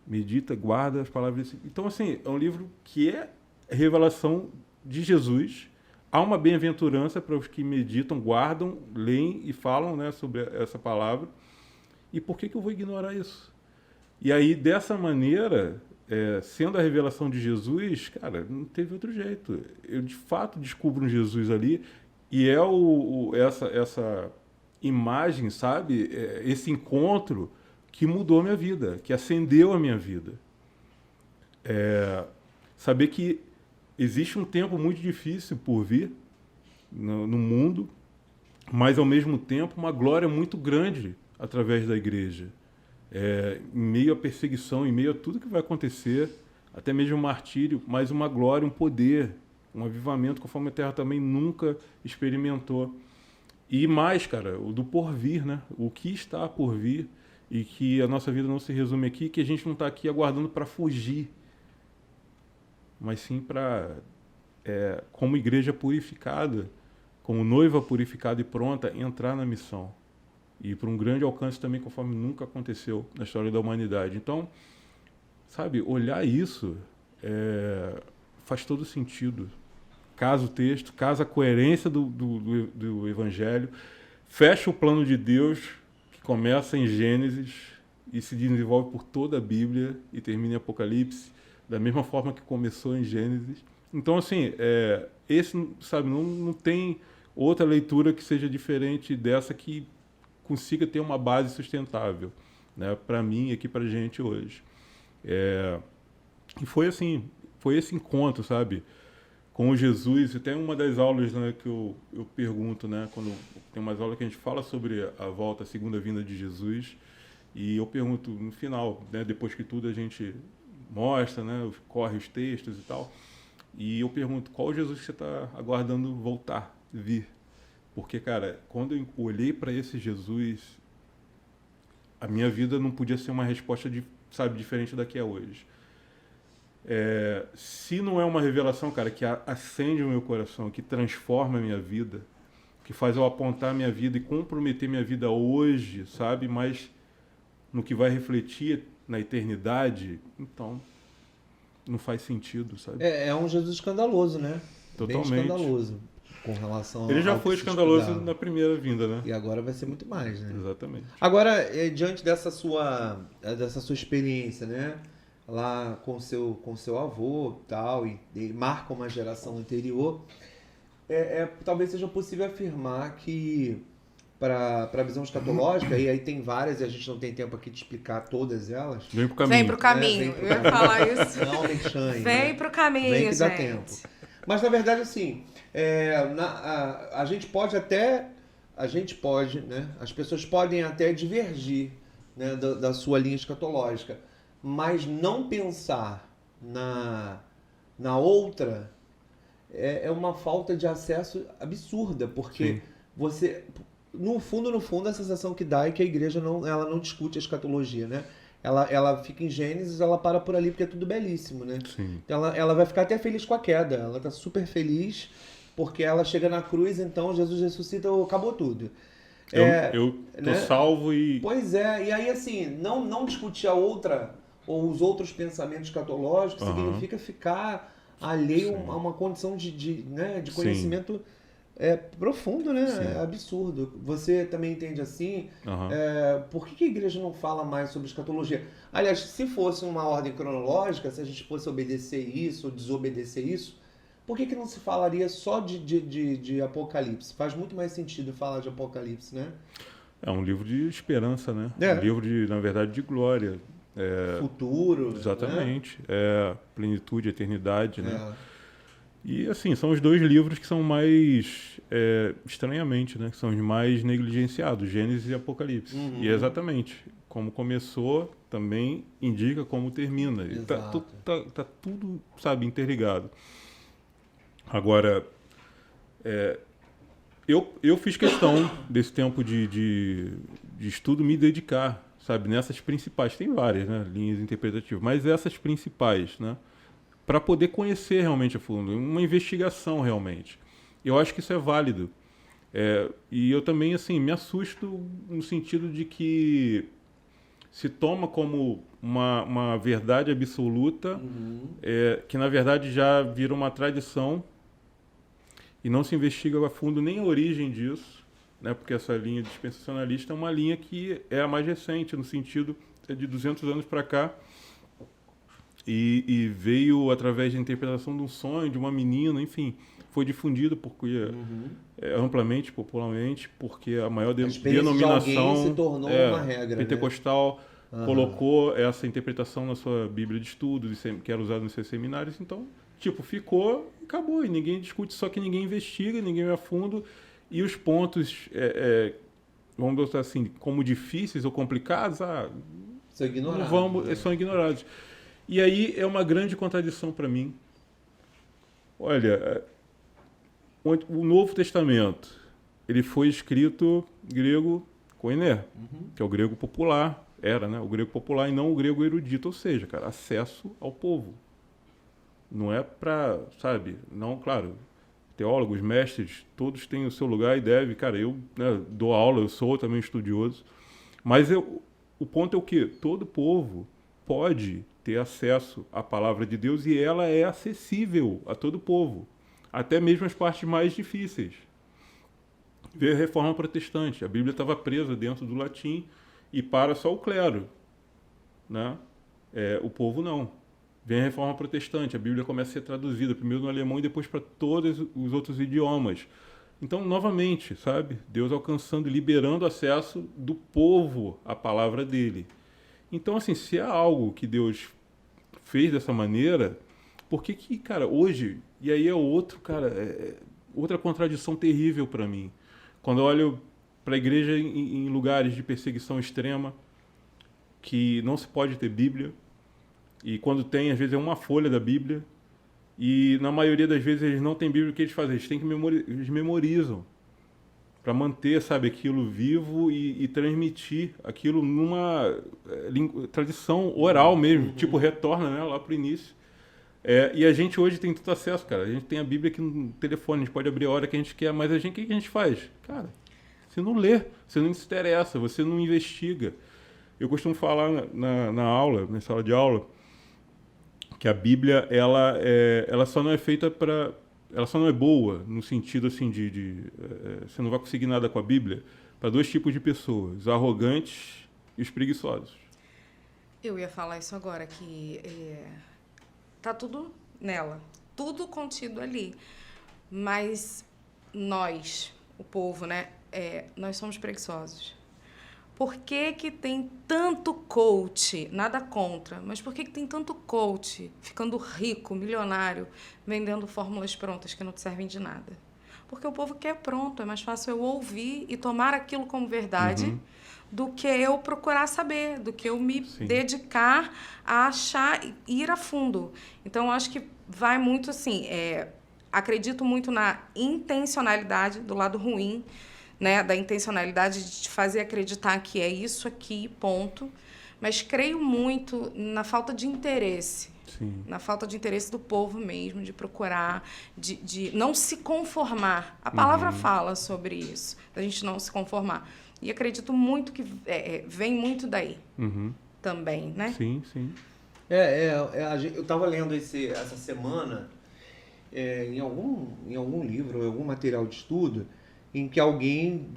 Medita, guarda as palavras desse livro. Então, assim, é um livro que é revelação de Jesus. Há uma bem-aventurança para os que meditam, guardam, leem e falam, né, sobre essa palavra. E por que eu vou ignorar isso? E aí, dessa maneira, sendo a revelação de Jesus, cara, não teve outro jeito. Eu, de fato, descubro um Jesus ali e essa imagem, sabe? Esse encontro que mudou a minha vida, que acendeu a minha vida. Saber que existe um tempo muito difícil por vir no mundo, mas, ao mesmo tempo, uma glória muito grande através da igreja. Em meio à perseguição, em meio a tudo que vai acontecer, até mesmo o martírio, mas uma glória, um poder, um avivamento conforme a terra também nunca experimentou. E mais, cara, o do porvir, né? O que está por vir, e que a nossa vida não se resume aqui, que a gente não está aqui aguardando para fugir, mas sim para, como igreja purificada, como noiva purificada e pronta, entrar na missão. E para um grande alcance também, conforme nunca aconteceu na história da humanidade. Então, sabe, olhar isso faz todo sentido. Casa o texto, casa a coerência do Evangelho, fecha o plano de Deus, que começa em Gênesis e se desenvolve por toda a Bíblia e termina em Apocalipse, da mesma forma que começou em Gênesis. Então, assim, esse, sabe, não tem outra leitura que seja diferente dessa, que consiga ter uma base sustentável, né, para mim e aqui para a gente hoje. E foi assim, foi esse encontro, sabe, com Jesus. E tem uma das aulas, né, que eu pergunto, né, quando tem umas aulas que a gente fala sobre a volta, a segunda vinda de Jesus, e eu pergunto no final, né, depois que tudo a gente mostra, né, corre os textos e tal, e eu pergunto, qual Jesus que você está aguardando voltar, vir? Porque, cara, quando eu olhei para esse Jesus, a minha vida não podia ser uma resposta, sabe, diferente da que é hoje. Se não é uma revelação, cara, que acende o meu coração, que transforma a minha vida, que faz eu apontar a minha vida e comprometer minha vida hoje, sabe? Mas no que vai refletir na eternidade, então não faz sentido, sabe? É um Jesus escandaloso, né? Totalmente. Bem escandaloso com relação Ele já ao que foi se escandaloso estudava. na primeira vinda, né? E agora vai ser muito mais, né? Exatamente. Agora, diante dessa sua experiência, né? Lá com seu avô tal, e marca uma geração anterior, talvez seja possível afirmar que para a visão escatológica, e aí tem várias e a gente não tem tempo aqui de explicar todas elas. Vem pro caminho. Vem pro caminho. Vem pro Eu ia falar isso. Não, Alexandre. Vem pro caminho, Vem que gente. dá tempo. Mas na verdade, assim, a gente pode, né? As pessoas podem até divergir, né, da sua linha escatológica, mas não pensar na outra é uma falta de acesso absurda, porque Sim. você, no fundo, a sensação que dá é que a igreja ela não discute a escatologia, né? Ela fica em Gênesis, ela para por ali porque é tudo belíssimo, né? Sim. Então ela vai ficar até feliz com a queda, ela tá super feliz porque ela chega na cruz, então Jesus ressuscita, acabou tudo. Eu tô né? salvo e... Pois é, e aí assim, não discutir a outra ou os outros pensamentos escatológicos significa ficar alheio a uma condição de conhecimento profundo, né? É absurdo. Você também entende assim? Por que a igreja não fala mais sobre escatologia? Aliás, se fosse uma ordem cronológica, se a gente fosse obedecer isso ou desobedecer isso, por que não se falaria só de Apocalipse? Faz muito mais sentido falar de Apocalipse, né? É um livro de esperança, né? É. Um livro, na verdade, de glória. Futuro. Exatamente. Né? Plenitude, eternidade, né? E, assim, são os dois livros que são mais, estranhamente, né? Que são os mais negligenciados, Gênesis e Apocalipse. E exatamente, como começou, também indica como termina. E tá tudo, sabe, interligado. Agora, eu fiz questão desse tempo de estudo me dedicar, sabe, nessas principais. Tem várias, né, linhas interpretativas, mas essas principais, né, para poder conhecer realmente a fundo, uma investigação realmente. Eu acho que isso é válido. E eu também, assim, me assusto no sentido de que se toma como uma verdade absoluta, que na verdade já vira uma tradição, e não se investiga a fundo nem a origem disso, né? Porque essa linha dispensacionalista é uma linha que é a mais recente, no sentido de 200 anos para cá, e veio através da interpretação de um sonho, de uma menina, enfim, foi difundido amplamente, popularmente, porque a maior denominação se tornou uma regra, pentecostal, né? colocou essa interpretação na sua Bíblia de estudos, que era usada nos seus seminários, então... ficou e acabou. E ninguém discute, só que ninguém investiga, ninguém vai a fundo. E os pontos, vamos botar assim, como difíceis ou complicados, são ignorados. São ignorados. E aí é uma grande contradição para mim. Olha, o Novo Testamento, ele foi escrito grego koiné, que é o grego popular, né? O grego popular e não o grego erudito, ou seja, cara, acesso ao povo. Não é para, sabe, não, claro, teólogos, mestres, todos têm o seu lugar e devem, cara, eu, né, dou aula, eu sou também estudioso, mas o ponto é o quê? Todo povo pode ter acesso à palavra de Deus e ela é acessível a todo povo, até mesmo as partes mais difíceis. Veio a Reforma Protestante, a Bíblia estava presa dentro do latim e para só o clero, né? O povo não. Vem a Reforma Protestante, a Bíblia começa a ser traduzida, primeiro no alemão e depois para todos os outros idiomas. Então, novamente, sabe? Deus alcançando e liberando acesso do povo à palavra dele. Então, assim, se é algo que Deus fez dessa maneira, por que, cara, hoje, e aí é outro, cara, outra contradição terrível para mim. Quando eu olho para a igreja em lugares de perseguição extrema, que não se pode ter Bíblia, e quando tem, às vezes é uma folha da Bíblia, e na maioria das vezes eles não têm Bíblia, o que eles fazem? Eles memorizam. para manter, sabe, aquilo vivo e transmitir aquilo numa tradição oral mesmo, tipo, retorna, né, lá pro início. E a gente hoje tem tanto acesso, cara. A gente tem a Bíblia aqui no telefone, a gente pode abrir a hora que a gente quer, mas o que a gente faz? Cara, você não lê, você não se interessa, você não investiga. Eu costumo falar na aula, na sala de aula, que a Bíblia, ela só não é feita para... Ela só não é boa, no sentido assim você não vai conseguir nada com a Bíblia, para 2 tipos de pessoas, os arrogantes e os preguiçosos. Eu ia falar isso agora, que tá tudo nela, tudo contido ali. Mas nós, o povo, né, nós somos preguiçosos. Por que tem tanto coach, nada contra, mas por que tem tanto coach ficando rico, milionário, vendendo fórmulas prontas que não te servem de nada? Porque o povo quer pronto, é mais fácil eu ouvir e tomar aquilo como verdade do que eu procurar saber, do que eu me dedicar a achar e ir a fundo. Então, eu acho que vai muito assim, acredito muito na intencionalidade do lado ruim, né, da intencionalidade de te fazer acreditar que é isso aqui, ponto. Mas creio muito na falta de interesse. Sim. Na falta de interesse do povo mesmo, de procurar, de não se conformar. A palavra fala sobre isso, da gente não se conformar. E acredito muito que vem muito daí também, né? Sim, sim. Eu estava lendo essa semana em algum livro, em algum material de estudo, em que alguém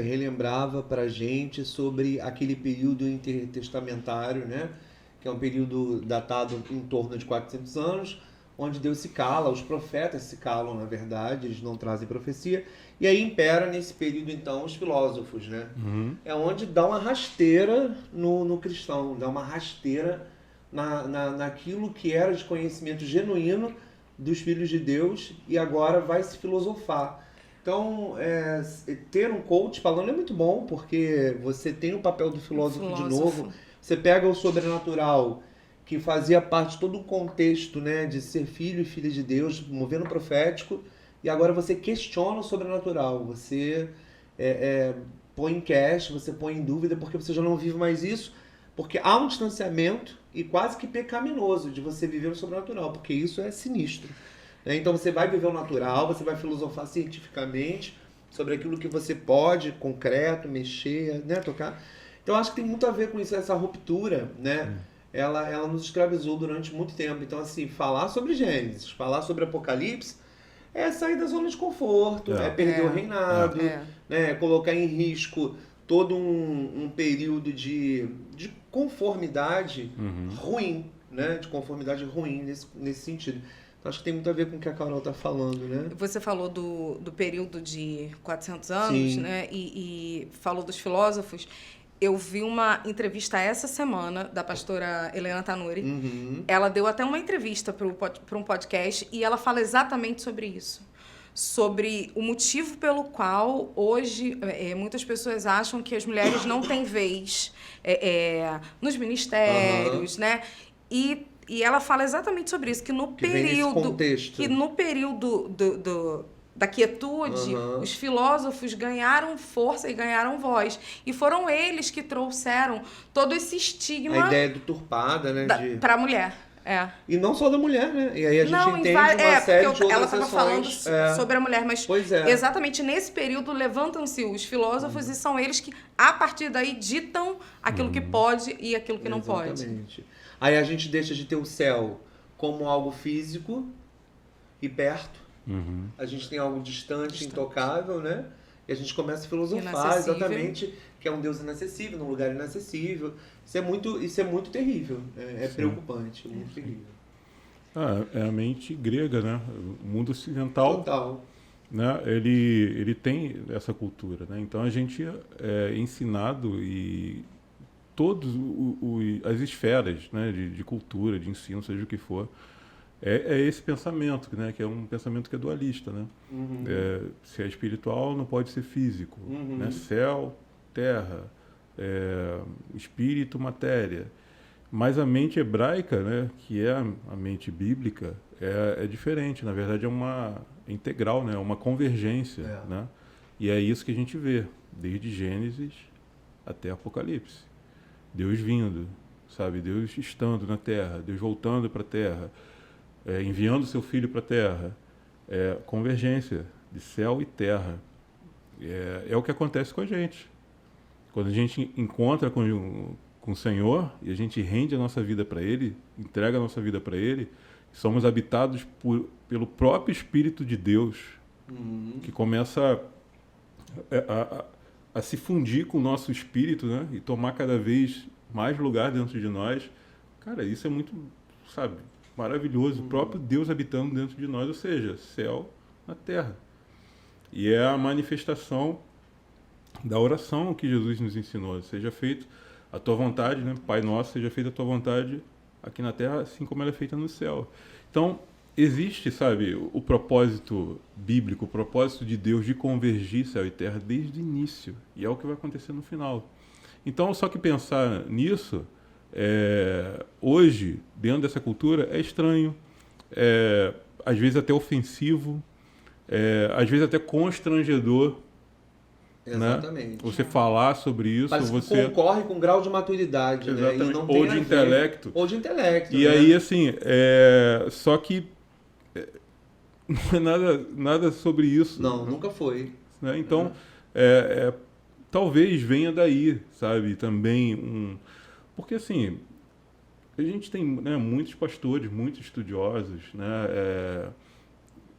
relembrava para a gente sobre aquele período intertestamentário, né? Que é um período datado em torno de 400 anos, onde Deus se cala, os profetas se calam, na verdade, eles não trazem profecia, e aí impera nesse período, então, os filósofos, né? É onde dá uma rasteira no cristão, dá uma rasteira naquilo que era de conhecimento genuíno dos filhos de Deus, e agora vai se filosofar. Então, ter um coach falando é muito bom, porque você tem o papel do filósofo de novo. Você pega o sobrenatural, que fazia parte de todo o contexto, né, de ser filho e filha de Deus, movendo profético, e agora você questiona o sobrenatural. Você põe em queixa, você põe em dúvida, porque você já não vive mais isso, porque há um distanciamento e quase que pecaminoso de você viver o sobrenatural, porque isso é sinistro. Então você vai viver o natural, você vai filosofar cientificamente sobre aquilo que você pode, concreto, mexer, né, tocar. Então acho que tem muito a ver com isso, essa ruptura, né? Ela nos escravizou durante muito tempo. Então, assim, falar sobre Gênesis, falar sobre Apocalipse é sair da zona de conforto, é perder o reinado, né? Colocar em risco todo um período de conformidade ruim, né? De conformidade ruim nesse sentido. Acho que tem muito a ver com o que a Carol está falando, né? Você falou do período de 400 anos, né? E falou dos filósofos. Eu vi uma entrevista essa semana da pastora Helena Tanuri. Ela deu até uma entrevista para um podcast e ela fala exatamente sobre isso. Sobre o motivo pelo qual hoje muitas pessoas acham que as mulheres não têm vez nos ministérios, né? E ela fala exatamente sobre isso, que no período da quietude, os filósofos ganharam força e ganharam voz. E foram eles que trouxeram todo esse estigma... A ideia deturpada, né? Para a mulher. E não só da mulher, né? E aí a gente entende uma série de outras ela estava falando sessões. sobre a mulher, mas exatamente nesse período levantam-se os filósofos e são eles que, a partir daí, ditam aquilo que pode e aquilo que não pode. Exatamente. Aí a gente deixa de ter o céu como algo físico e perto. A gente tem algo distante, intocável, né? E a gente começa a filosofar exatamente que é um Deus inacessível, num lugar inacessível. Isso é muito terrível. É preocupante, muito terrível. É a mente grega, né? O mundo ocidental. Total. Né? Ele tem essa cultura, né? Então a gente é ensinado e todas as esferas, né, de cultura, de ensino, seja o que for, é esse pensamento, né, que é um pensamento que é dualista, né? Se é espiritual, não pode ser físico, né? Céu, terra, espírito, matéria. Mas a mente hebraica, né, que é a mente bíblica, é diferente. Na verdade, é uma integral, né, uma convergência, né? E é isso que a gente vê, desde Gênesis até Apocalipse. Deus vindo, sabe? Deus estando na terra, Deus voltando para a terra, enviando seu filho para a terra. Convergência de céu e terra. É o que acontece com a gente. Quando a gente encontra com o Senhor e a gente rende a nossa vida para Ele, entrega a nossa vida para Ele, somos habitados pelo próprio Espírito de Deus, que começa a se fundir com o nosso espírito, né? E tomar cada vez mais lugar dentro de nós. Cara, isso é muito, sabe, maravilhoso. O próprio Deus habitando dentro de nós, ou seja, céu na terra. E é a manifestação da oração que Jesus nos ensinou. Seja feita a tua vontade, né? Pai nosso, seja feita a tua vontade aqui na terra, assim como ela é feita no céu. Então, existe, sabe, o propósito bíblico, o propósito de Deus de convergir céu e terra desde o início. E é o que vai acontecer no final. Então, só que pensar nisso, hoje, dentro dessa cultura, é estranho, às vezes até ofensivo, às vezes até constrangedor. Exatamente. Né? Você falar sobre isso, Parece que você concorre com grau de maturidade, né? E não tem ou de intelecto. Ou de intelecto. E né? aí, assim, só que não é nada sobre isso. Não, nunca foi. Né? Então, talvez venha daí, sabe? Também porque, assim, a gente tem, né, muitos pastores, muitos estudiosos, né?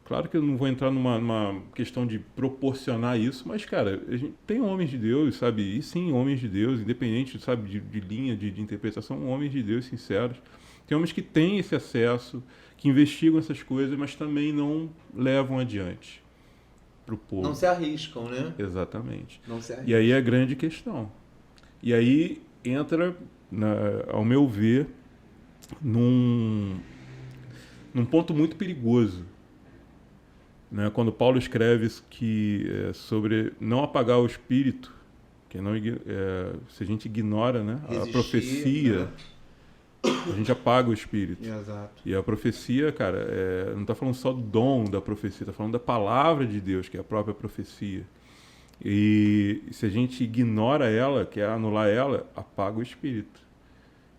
Claro que eu não vou entrar numa questão de proporcionar isso, mas, cara, a gente tem homens de Deus, sabe? E sim, homens de Deus, independente, sabe, de linha de interpretação, homens de Deus sinceros. Tem homens que têm esse acesso, que investigam essas coisas, mas também não levam adiante para o povo. Não se arriscam, né? Exatamente. Não se arriscam. E aí é a grande questão. E aí entra, ao meu ver, num ponto muito perigoso. Né? Quando Paulo escreve que sobre não apagar o espírito, que não, se a gente ignora, né, a profecia, né? a gente apaga o espírito. Exato. E a profecia, cara, não está falando só do dom da profecia, está falando da palavra de Deus, que é a própria profecia. E se a gente ignora ela, quer anular ela, apaga o espírito.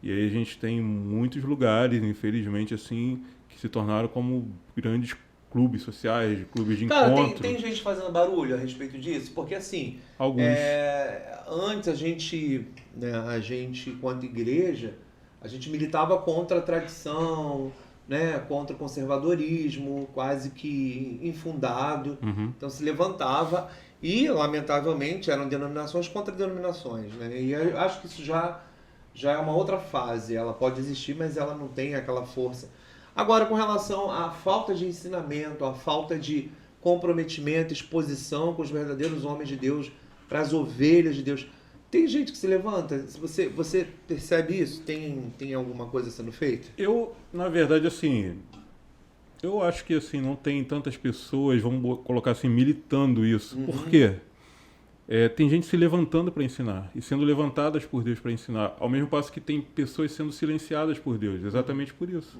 E aí a gente tem muitos lugares, infelizmente, assim, que se tornaram como grandes clubes sociais, clubes de Cara, encontro. tem gente fazendo barulho a respeito disso, porque assim, Alguns. Antes a gente, enquanto igreja, a gente militava contra a tradição, né, contra o conservadorismo, quase que infundado. Então se levantava e, lamentavelmente, eram denominações contra denominações, né? E eu acho que isso já é uma outra fase. Ela pode existir, mas ela não tem aquela força. Agora, com relação à falta de ensinamento, à falta de comprometimento, exposição com os verdadeiros homens de Deus, para as ovelhas de Deus, tem gente que se levanta? Você percebe isso? Tem alguma coisa sendo feita? Eu, na verdade, assim, eu acho que assim, não tem tantas pessoas, vamos colocar assim, militando isso. Por quê? Tem gente se levantando para ensinar e sendo levantadas por Deus para ensinar, ao mesmo passo que tem pessoas sendo silenciadas por Deus, exatamente por isso.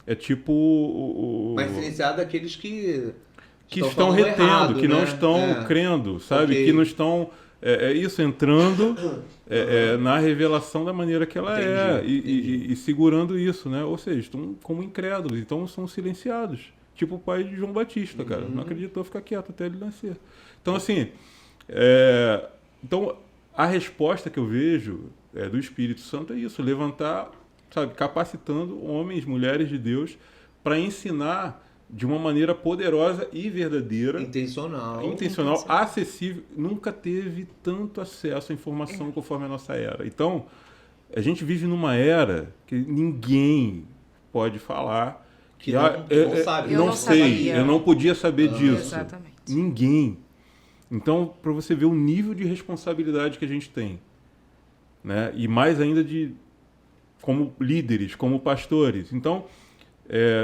É tipo Mas silenciado aqueles que estão retendo, errado, que não estão crendo, sabe? Okay. Que não estão entrando na revelação da maneira que ela e segurando isso, né? Ou seja, estão como incrédulos, então são silenciados. Tipo o pai de João Batista, cara. Não acreditou ficar quieto até ele nascer. Então, assim, então a resposta que eu vejo do Espírito Santo é isso, levantar, sabe, capacitando homens, mulheres de Deus para ensinar de uma maneira poderosa e verdadeira. Intencional, acessível. Nunca teve tanto acesso à informação conforme a nossa era. Então, a gente vive numa era que ninguém pode falar que não sabe. Não sei, eu não podia saber disso. Exatamente. Ninguém. Então, para você ver o nível de responsabilidade que a gente tem, né? E mais ainda como líderes, como pastores. Então,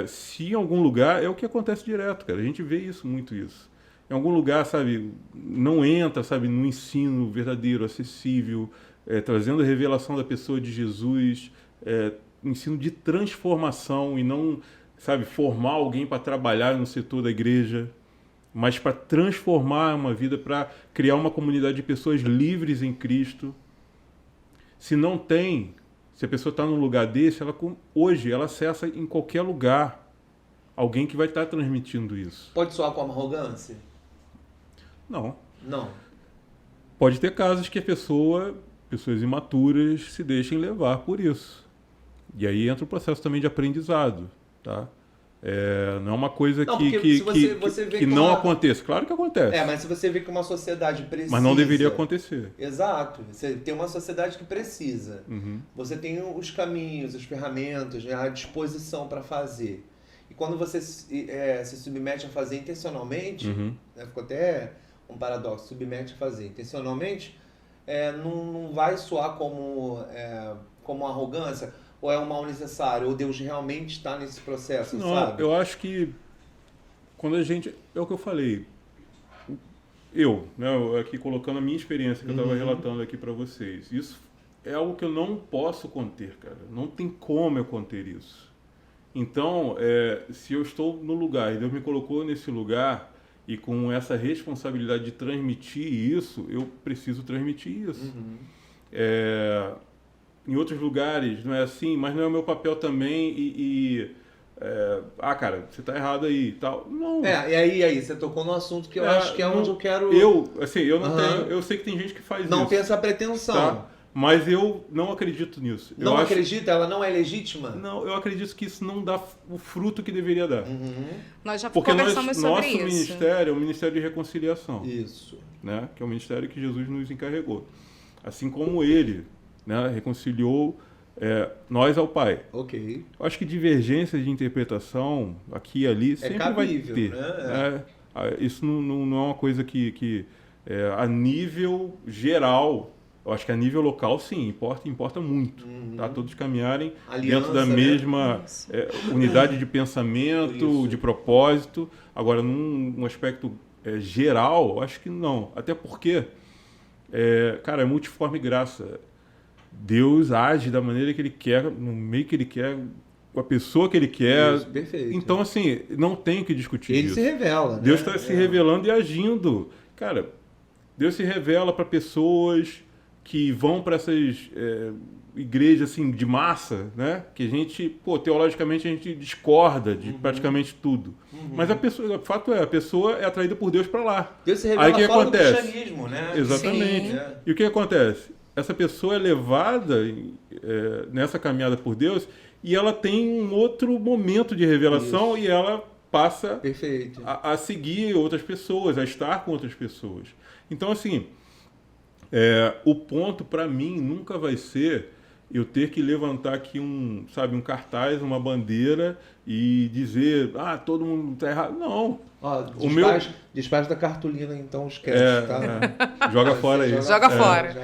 se em algum lugar, é o que acontece direto, cara. A gente vê muito isso. Em algum lugar, sabe, não entra, sabe, no ensino verdadeiro, acessível, trazendo a revelação da pessoa de Jesus, ensino de transformação e não, sabe, formar alguém para trabalhar no setor da igreja. mas para transformar uma vida, para criar uma comunidade de pessoas livres em Cristo. Se não tem, se a pessoa está num lugar desse, hoje ela acessa em qualquer lugar alguém que vai estar transmitindo isso. Pode soar como arrogância? Não. Não. Pode ter casos que pessoas imaturas se deixem levar por isso. E aí entra o processo também de aprendizado, tá? Não é uma coisa que não aconteça. Claro que acontece. Mas se você vê que uma sociedade precisa... Mas não deveria acontecer. Exato. Você tem uma sociedade que precisa. Uhum. Você tem os caminhos, as ferramentas, né, a disposição para fazer. E quando você se submete a fazer intencionalmente, né, ficou até um paradoxo, submete a fazer intencionalmente, não vai soar como arrogância, ou é um mal necessário, ou Deus realmente está nesse processo, não, sabe? Eu acho que quando a gente... É o que eu falei. Né, aqui colocando a minha experiência que eu estava relatando aqui para vocês. Isso é algo que eu não posso conter, cara. Não tem como eu conter isso. Então, se eu estou no lugar e Deus me colocou nesse lugar e com essa responsabilidade de transmitir isso, eu preciso transmitir isso. Em outros lugares não é assim, mas não é o meu papel também cara, você está errado aí e tal. Não. E aí, você tocou no assunto que eu acho que é onde eu quero... Eu não tenho... Eu sei que tem gente que faz isso. Não tem essa pretensão. Tá? Mas eu não acredito nisso. Não acredita? Ela não é legítima? Não, eu acredito que isso não dá o fruto que deveria dar. Nós já porque conversamos sobre isso. Nosso ministério é um ministério de reconciliação. Isso. Né? Que é o ministério que Jesus nos encarregou. Assim como ele, né, reconciliou nós ao Pai. Ok. Eu acho que divergências de interpretação aqui e ali sempre cabível, vai ter. Né? Isso não é uma coisa que a nível geral... Eu acho que a nível local, sim, importa muito. Tá? Todos caminharem dentro da mesma unidade de pensamento, de propósito. Agora, num aspecto geral, eu acho que não. Até porque, cara, é multiforme graça. Deus age da maneira que Ele quer, no meio que Ele quer, com a pessoa que Ele quer. Isso, perfeito. Então, assim, não tem o que discutir Ele isso. se revela. Deus está se revelando e agindo. Cara, Deus se revela para pessoas... que vão para essas igrejas assim, de massa, né? Que a gente, teologicamente, a gente discorda de praticamente tudo. Mas a pessoa, o fato a pessoa é atraída por Deus para lá. Deus se revela aí o que fora acontece? do cristianismo, né? Exatamente. Sim. E o que acontece? Essa pessoa é levada nessa caminhada por Deus e ela tem um outro momento de revelação e ela passa a seguir outras pessoas, a estar com outras pessoas. Então, assim... o ponto para mim nunca vai ser eu ter que levantar aqui um cartaz, uma bandeira e dizer, todo mundo está errado. Não. Despacho da cartolina, então esquece, tá? Joga fora aí. Joga fora.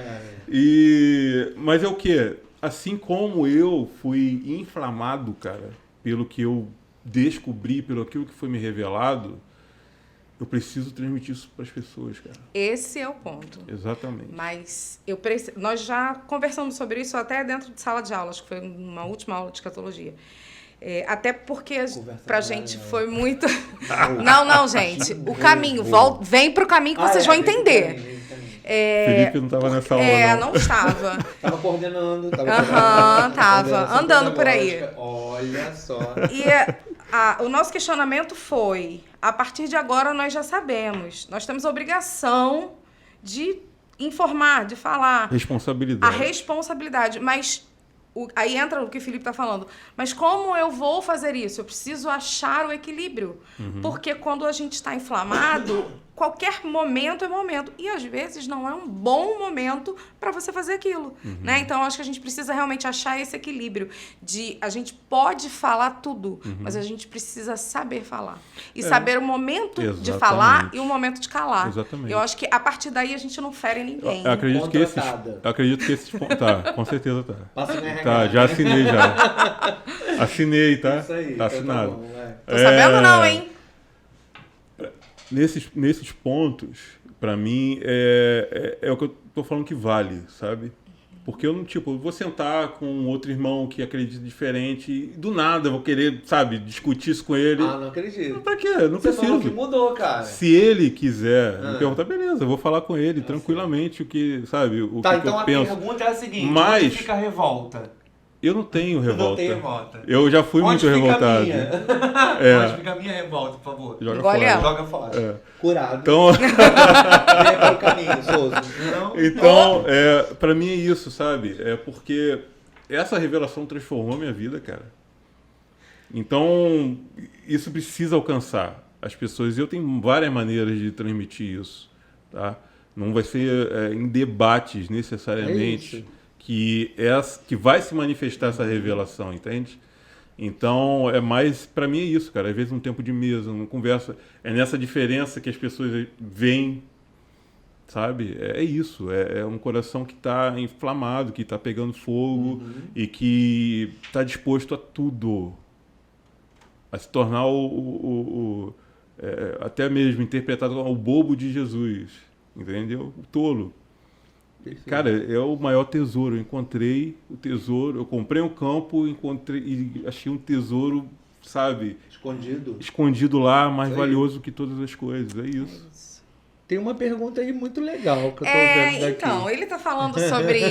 Mas é o quê? Assim como eu fui inflamado, cara, pelo que eu descobri, pelo aquilo que foi me revelado, eu preciso transmitir isso para as pessoas, cara. Esse é o ponto. Exatamente. Mas nós já conversamos sobre isso até dentro de sala de aulas, que foi uma última aula de escatologia. Até porque pra gente foi muito... Não, gente. O caminho. Vem pro caminho que vocês vão entender. Felipe não estava nessa aula, não estava. Tava coordenando. Tava. Andando por aí. Olha só. E o nosso questionamento foi, a partir de agora nós já sabemos, nós temos a obrigação de informar, de falar. Responsabilidade. A responsabilidade, mas aí entra o que o Felipe está falando. Mas como eu vou fazer isso? Eu preciso achar o equilíbrio. Porque quando a gente está inflamado, qualquer momento é momento. E às vezes não é um bom momento para você fazer aquilo. Né? Então, eu acho que a gente precisa realmente achar esse equilíbrio. A gente pode falar tudo, mas a gente precisa saber falar. E saber o momento de falar e o momento de calar. Exatamente. Eu acho que a partir daí a gente não fere ninguém. Eu acredito que esses pontos... Tá, com certeza tá. Passa na Tá, já assinei já. Assinei, tá? Isso aí. Tá assinado. Tá bom, Tô sabendo não, hein? Nesses pontos, para mim, é o que eu tô falando que vale, sabe? Porque eu não, tipo, vou sentar com outro irmão que acredita diferente e do nada eu vou querer, sabe, discutir isso com ele. Ah, não acredito. Pra quê? Não Você falou que preciso. mudou, cara. Se ele quiser me Ah. perguntar, beleza, eu vou falar com ele tranquilamente o que, sabe, o Tá, que então eu a penso. pergunta é a seguinte, Mas- onde fica a revolta? Eu não tenho revolta. Não tem revolta. Eu já fui Onde muito fica revoltado. a minha? É. Onde fica a minha revolta, por favor? Joga Engole fora. ela. Joga fora. É. Curado. Então, Vem para o caminho, Souza. Não? então pra mim é isso, sabe? É porque essa revelação transformou minha vida, cara. Então, isso precisa alcançar as pessoas. E eu tenho várias maneiras de transmitir isso, tá? Não vai ser em debates necessariamente É isso. que vai se manifestar essa revelação, entende? Então, pra mim é isso, cara. Às vezes um tempo de mesa, uma conversa, é nessa diferença que as pessoas veem, sabe? É isso, é um coração que está inflamado, que está pegando fogo e que está disposto a tudo, a se tornar até mesmo interpretado como o bobo de Jesus, entendeu? O tolo. Cara, é o maior tesouro. Eu encontrei o tesouro, eu comprei um campo, encontrei e achei um tesouro, sabe, Escondido. escondido lá, mais Isso aí. valioso que todas as coisas. É isso. Tem uma pergunta aí muito legal que eu tô vendo daqui. Então, ele tá falando sobre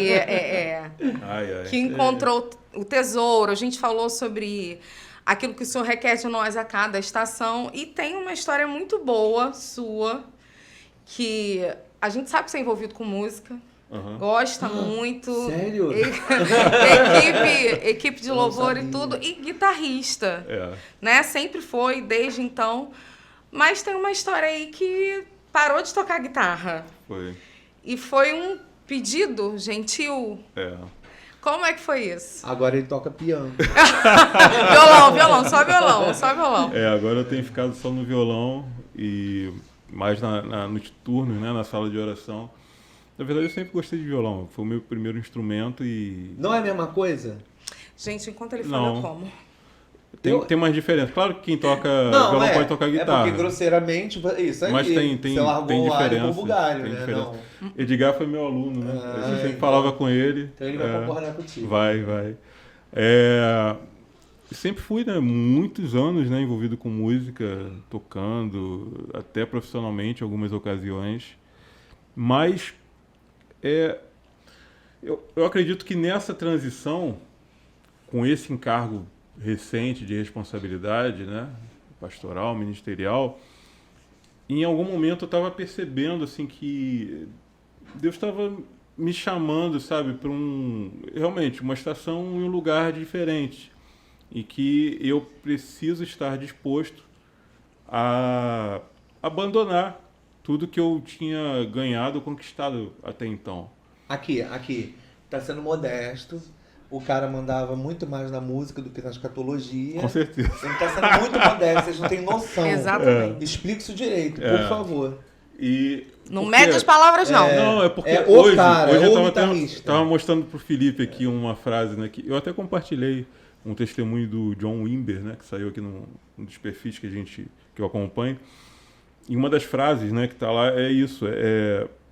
Ai, ai. que encontrou o tesouro. A gente falou sobre aquilo que o senhor requer de nós a cada estação. E tem uma história muito boa sua, que a gente sabe que você é envolvido com música. Aham. Gosta muito. Sério? Equipe de Eu não louvor e sabia. tudo. E guitarrista, É. né? Sempre foi, desde então. Mas tem uma história aí que parou de tocar guitarra. Foi. E foi um pedido gentil. É. Como é que foi isso? Agora ele toca piano. Violão, só violão. Agora eu tenho ficado só no violão e mais nos turnos, né, na sala de oração. Na verdade, eu sempre gostei de violão. Foi o meu primeiro instrumento e Não é a mesma coisa? Gente, enquanto ele fala, Não. eu como. tem mais diferença. Claro que quem toca violão pode tocar guitarra. É porque grosseiramente, isso aí. Mas tem Você largou tem o alho pro diferença. bugalho, Tem né? diferença. Não. Edgar foi meu aluno, né? Ah, Eu sempre então- falava com ele. Então ele vai concordar contigo. Vai. Sempre fui, né, muitos anos, né, envolvido com música, tocando, até profissionalmente em algumas ocasiões. Mas eu acredito que nessa transição, com esse encargo recente de responsabilidade, né, pastoral, ministerial, em algum momento eu estava percebendo assim que Deus estava me chamando, sabe, para realmente uma estação em um lugar diferente e que eu preciso estar disposto a abandonar tudo que eu tinha ganhado, conquistado até então. Aqui. Tá sendo modesto. O cara mandava muito mais na música do que na escatologia. Com certeza. Ele tá sendo muito modesto, vocês não têm noção. Exatamente. Explique isso direito, por favor. E Não porque- mede as palavras, não. Não, é porque é o hoje cara, eu é o tava guitarrista. mostrando pro Felipe aqui uma frase, né, que eu até compartilhei um testemunho do John Wimber, né, que saiu aqui num dos perfis que eu acompanho. E uma das frases, né, que está lá é isso,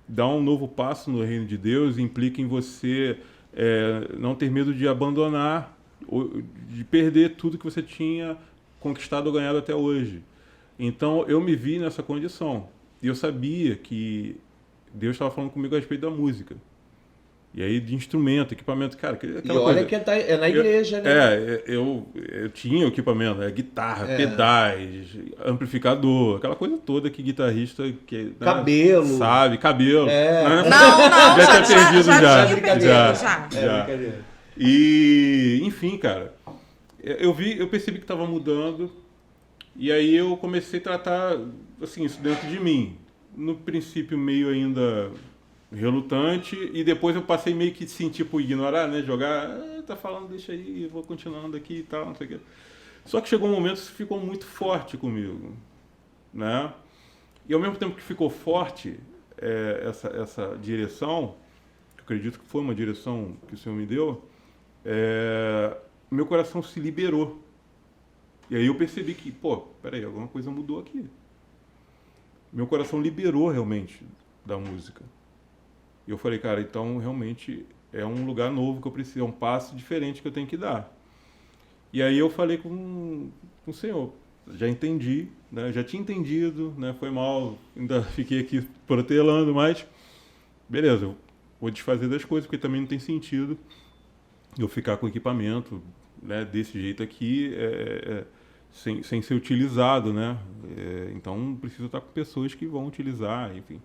dar um novo passo no reino de Deus implica em você não ter medo de abandonar, ou de perder tudo que você tinha conquistado ou ganhado até hoje. Então eu me vi nessa condição. E eu sabia que Deus estava falando comigo a respeito da música. E aí de instrumento, equipamento, cara, E aquela olha coisa. que é na igreja, né? Eu tinha o equipamento, guitarra, pedais, amplificador, aquela coisa toda que guitarrista que, né, Cabelo. sabe, cabelo. Né? Não, Já tinha perdido já. tinha perdido, Já. já. Brincadeira. E, enfim, cara, eu percebi que estava mudando e aí eu comecei a tratar, assim, isso dentro de mim. No princípio, meio ainda relutante, e depois eu passei meio que assim, tipo, ignorar, né, jogar, tá falando, deixa aí, eu vou continuando aqui e tal, não sei o quê. Só que chegou um momento que isso ficou muito forte comigo, né? E ao mesmo tempo que ficou forte essa direção, que eu acredito que foi uma direção que o Senhor me deu, meu coração se liberou. E aí eu percebi que, peraí, alguma coisa mudou aqui. Meu coração liberou realmente da música. E eu falei, cara, então realmente é um lugar novo que eu preciso, é um passo diferente que eu tenho que dar. E aí eu falei com o senhor, já entendi, né? Já tinha entendido, né? Foi mal, ainda fiquei aqui protelando, mas beleza, eu vou desfazer das coisas, porque também não tem sentido eu ficar com equipamento, né, desse jeito aqui, sem ser utilizado, né? Então preciso estar com pessoas que vão utilizar, enfim.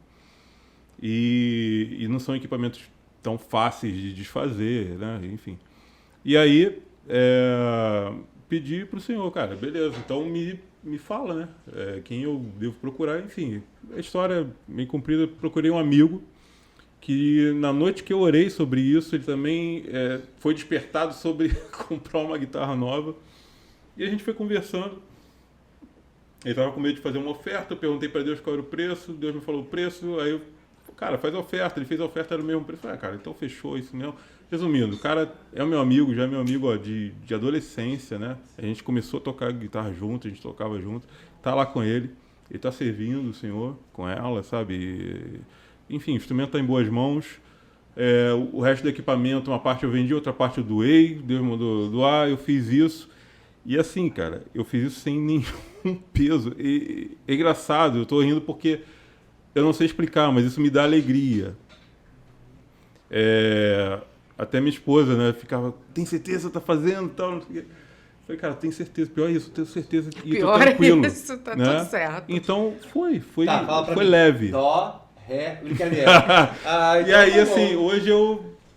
E não são equipamentos tão fáceis de desfazer, né? Enfim. E aí pedi para o senhor, cara, beleza, então me fala, né? Quem eu devo procurar, enfim. A história meio comprida, procurei um amigo que na noite que eu orei sobre isso, ele também foi despertado sobre comprar uma guitarra nova. E a gente foi conversando. Ele estava com medo de fazer uma oferta, eu perguntei para Deus qual era o preço, Deus me falou o preço, aí eu, cara, faz a oferta. Ele fez a oferta, era o mesmo preço. Cara, então fechou isso mesmo. Resumindo, o cara é meu amigo, já é meu amigo de adolescência, né? A gente começou a tocar guitarra junto, a gente tocava junto. Tá lá com ele, ele tá servindo o senhor com ela, sabe? Enfim, o instrumento tá em boas mãos. O resto do equipamento, uma parte eu vendi, outra parte eu doei. Deus mandou doar, eu fiz isso. E assim, cara, eu fiz isso sem nenhum peso. E é engraçado, eu tô rindo porque eu não sei explicar, mas isso me dá alegria. Até minha esposa, né, ficava, tem certeza que tá fazendo tal, não sei o quê. Eu falei, cara, tem certeza, pior é isso, tenho certeza que tô tranquilo. É isso, tá né? tudo certo. Então, foi Tá, leve. Dó, ré, brincadeira. E aí, assim, hoje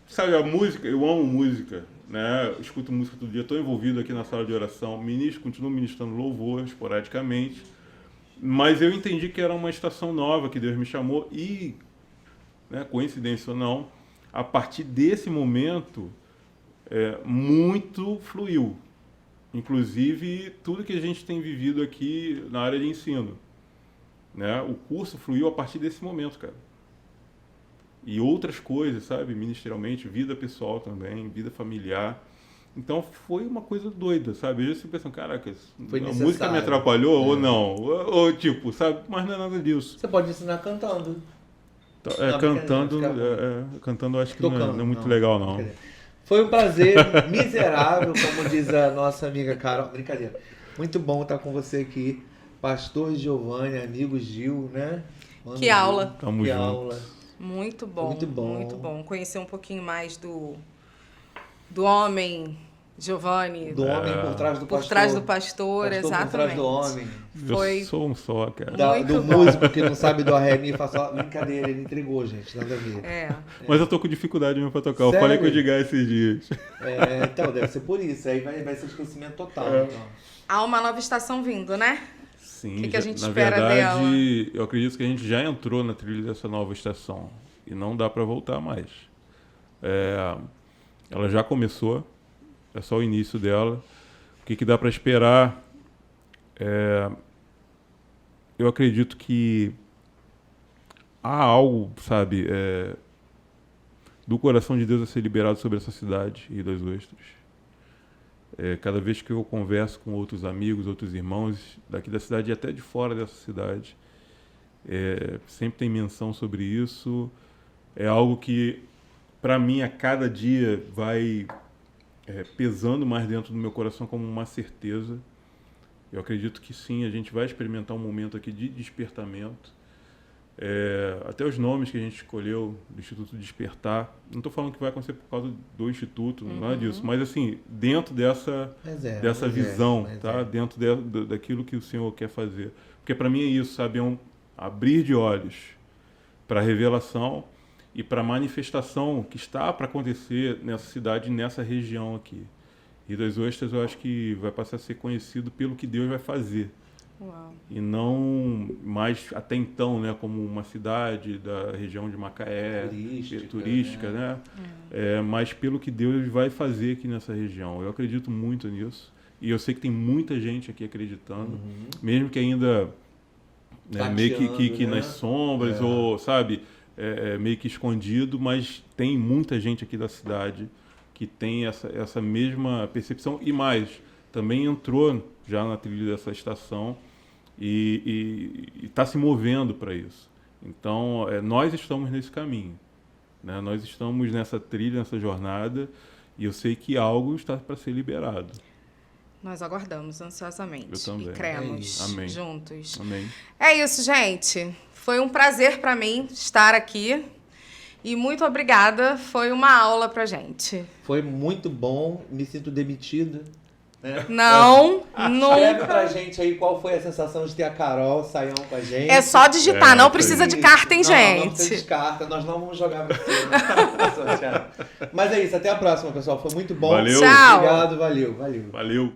sabe, a música, eu amo música, né? Eu escuto música todo dia, estou envolvido aqui na sala de oração, continuo ministrando louvor esporadicamente, mas eu entendi que era uma estação nova que Deus me chamou e, né, coincidência ou não, a partir desse momento, muito fluiu. Inclusive, tudo que a gente tem vivido aqui na área de ensino. Né? O curso fluiu a partir desse momento, cara. E outras coisas, sabe? Ministerialmente, vida pessoal também, vida familiar. Então, foi uma coisa doida, sabe? Às vezes você pensa, caraca, a música me atrapalhou ou não? Ou tipo, sabe? Mas não é nada disso. Você pode ensinar cantando. Cantando eu acho que Tocando, não é muito legal, não. Foi um prazer miserável, como diz a nossa amiga Carol. Brincadeira. Muito bom estar com você aqui. Pastor Giovanni, amigo Gil, né? Que aula. Tamo junto. Aula. Muito bom. Muito bom. Muito bom. Conhecer um pouquinho mais do homem Giovanni. Do homem por trás do pastor. Por trás do pastor, exatamente. Por trás do homem. Eu sou um só, cara. Do músico que não sabe do ré, mi, faz só brincadeira, ele entregou, gente, nada a ver. Mas eu tô com dificuldade mesmo pra tocar. Sério? Eu falei com o Edgar esses dias. Então, deve ser por isso. Aí vai ser esquecimento total. Então. Há uma nova estação vindo, né? Sim, O que a gente na espera verdade, dela? eu acredito que a gente já entrou na trilha dessa nova estação. E não dá pra voltar mais. Ela já começou. É só o início dela. O que dá pra esperar? Eu acredito que há algo, sabe, do coração de Deus a ser liberado sobre essa cidade e das Ostras. Cada vez que eu converso com outros amigos, outros irmãos daqui da cidade e até de fora dessa cidade, sempre tem menção sobre isso. É algo que, para mim, a cada dia vai pesando mais dentro do meu coração como uma certeza. Eu acredito que sim, a gente vai experimentar um momento aqui de despertamento. Até os nomes que a gente escolheu do Instituto Despertar, não estou falando que vai acontecer por causa do Instituto, nada disso, mas assim, dentro dessa visão, tá? Dentro daquilo que o Senhor quer fazer. Porque para mim é isso, sabe? É um abrir de olhos para a revelação e para a manifestação que está para acontecer nessa cidade, nessa região aqui. Rio das Ostras eu acho que vai passar a ser conhecido pelo que Deus vai fazer. Uau. E não mais até então, né, como uma cidade da região de Macaé, turística, né? Mas pelo que Deus vai fazer aqui nessa região. Eu acredito muito nisso. E eu sei que tem muita gente aqui acreditando, mesmo que ainda meio que né? nas sombras, ou, sabe, meio que escondido, mas tem muita gente aqui da cidade que tem essa mesma percepção e mais, também entrou já na trilha dessa estação e está se movendo para isso. Então, nós estamos nesse caminho. né? Nós estamos nessa trilha, nessa jornada, e eu sei que algo está para ser liberado. Nós aguardamos ansiosamente. Eu também. E cremos Amém. juntos. Amém. É isso, gente. Foi um prazer para mim estar aqui. E muito obrigada. Foi uma aula pra gente. Foi muito bom. Me sinto demitido. Né? Não, Escreve nunca. pra gente aí qual foi a sensação de ter a Carol, Saião com a gente. É só digitar, não precisa de carta, hein, Não, não precisa gente? de carta, nós não vamos jogar pra cima. Mas é isso, até a próxima, pessoal. Foi muito bom. Valeu. Tchau. Obrigado, valeu. Valeu.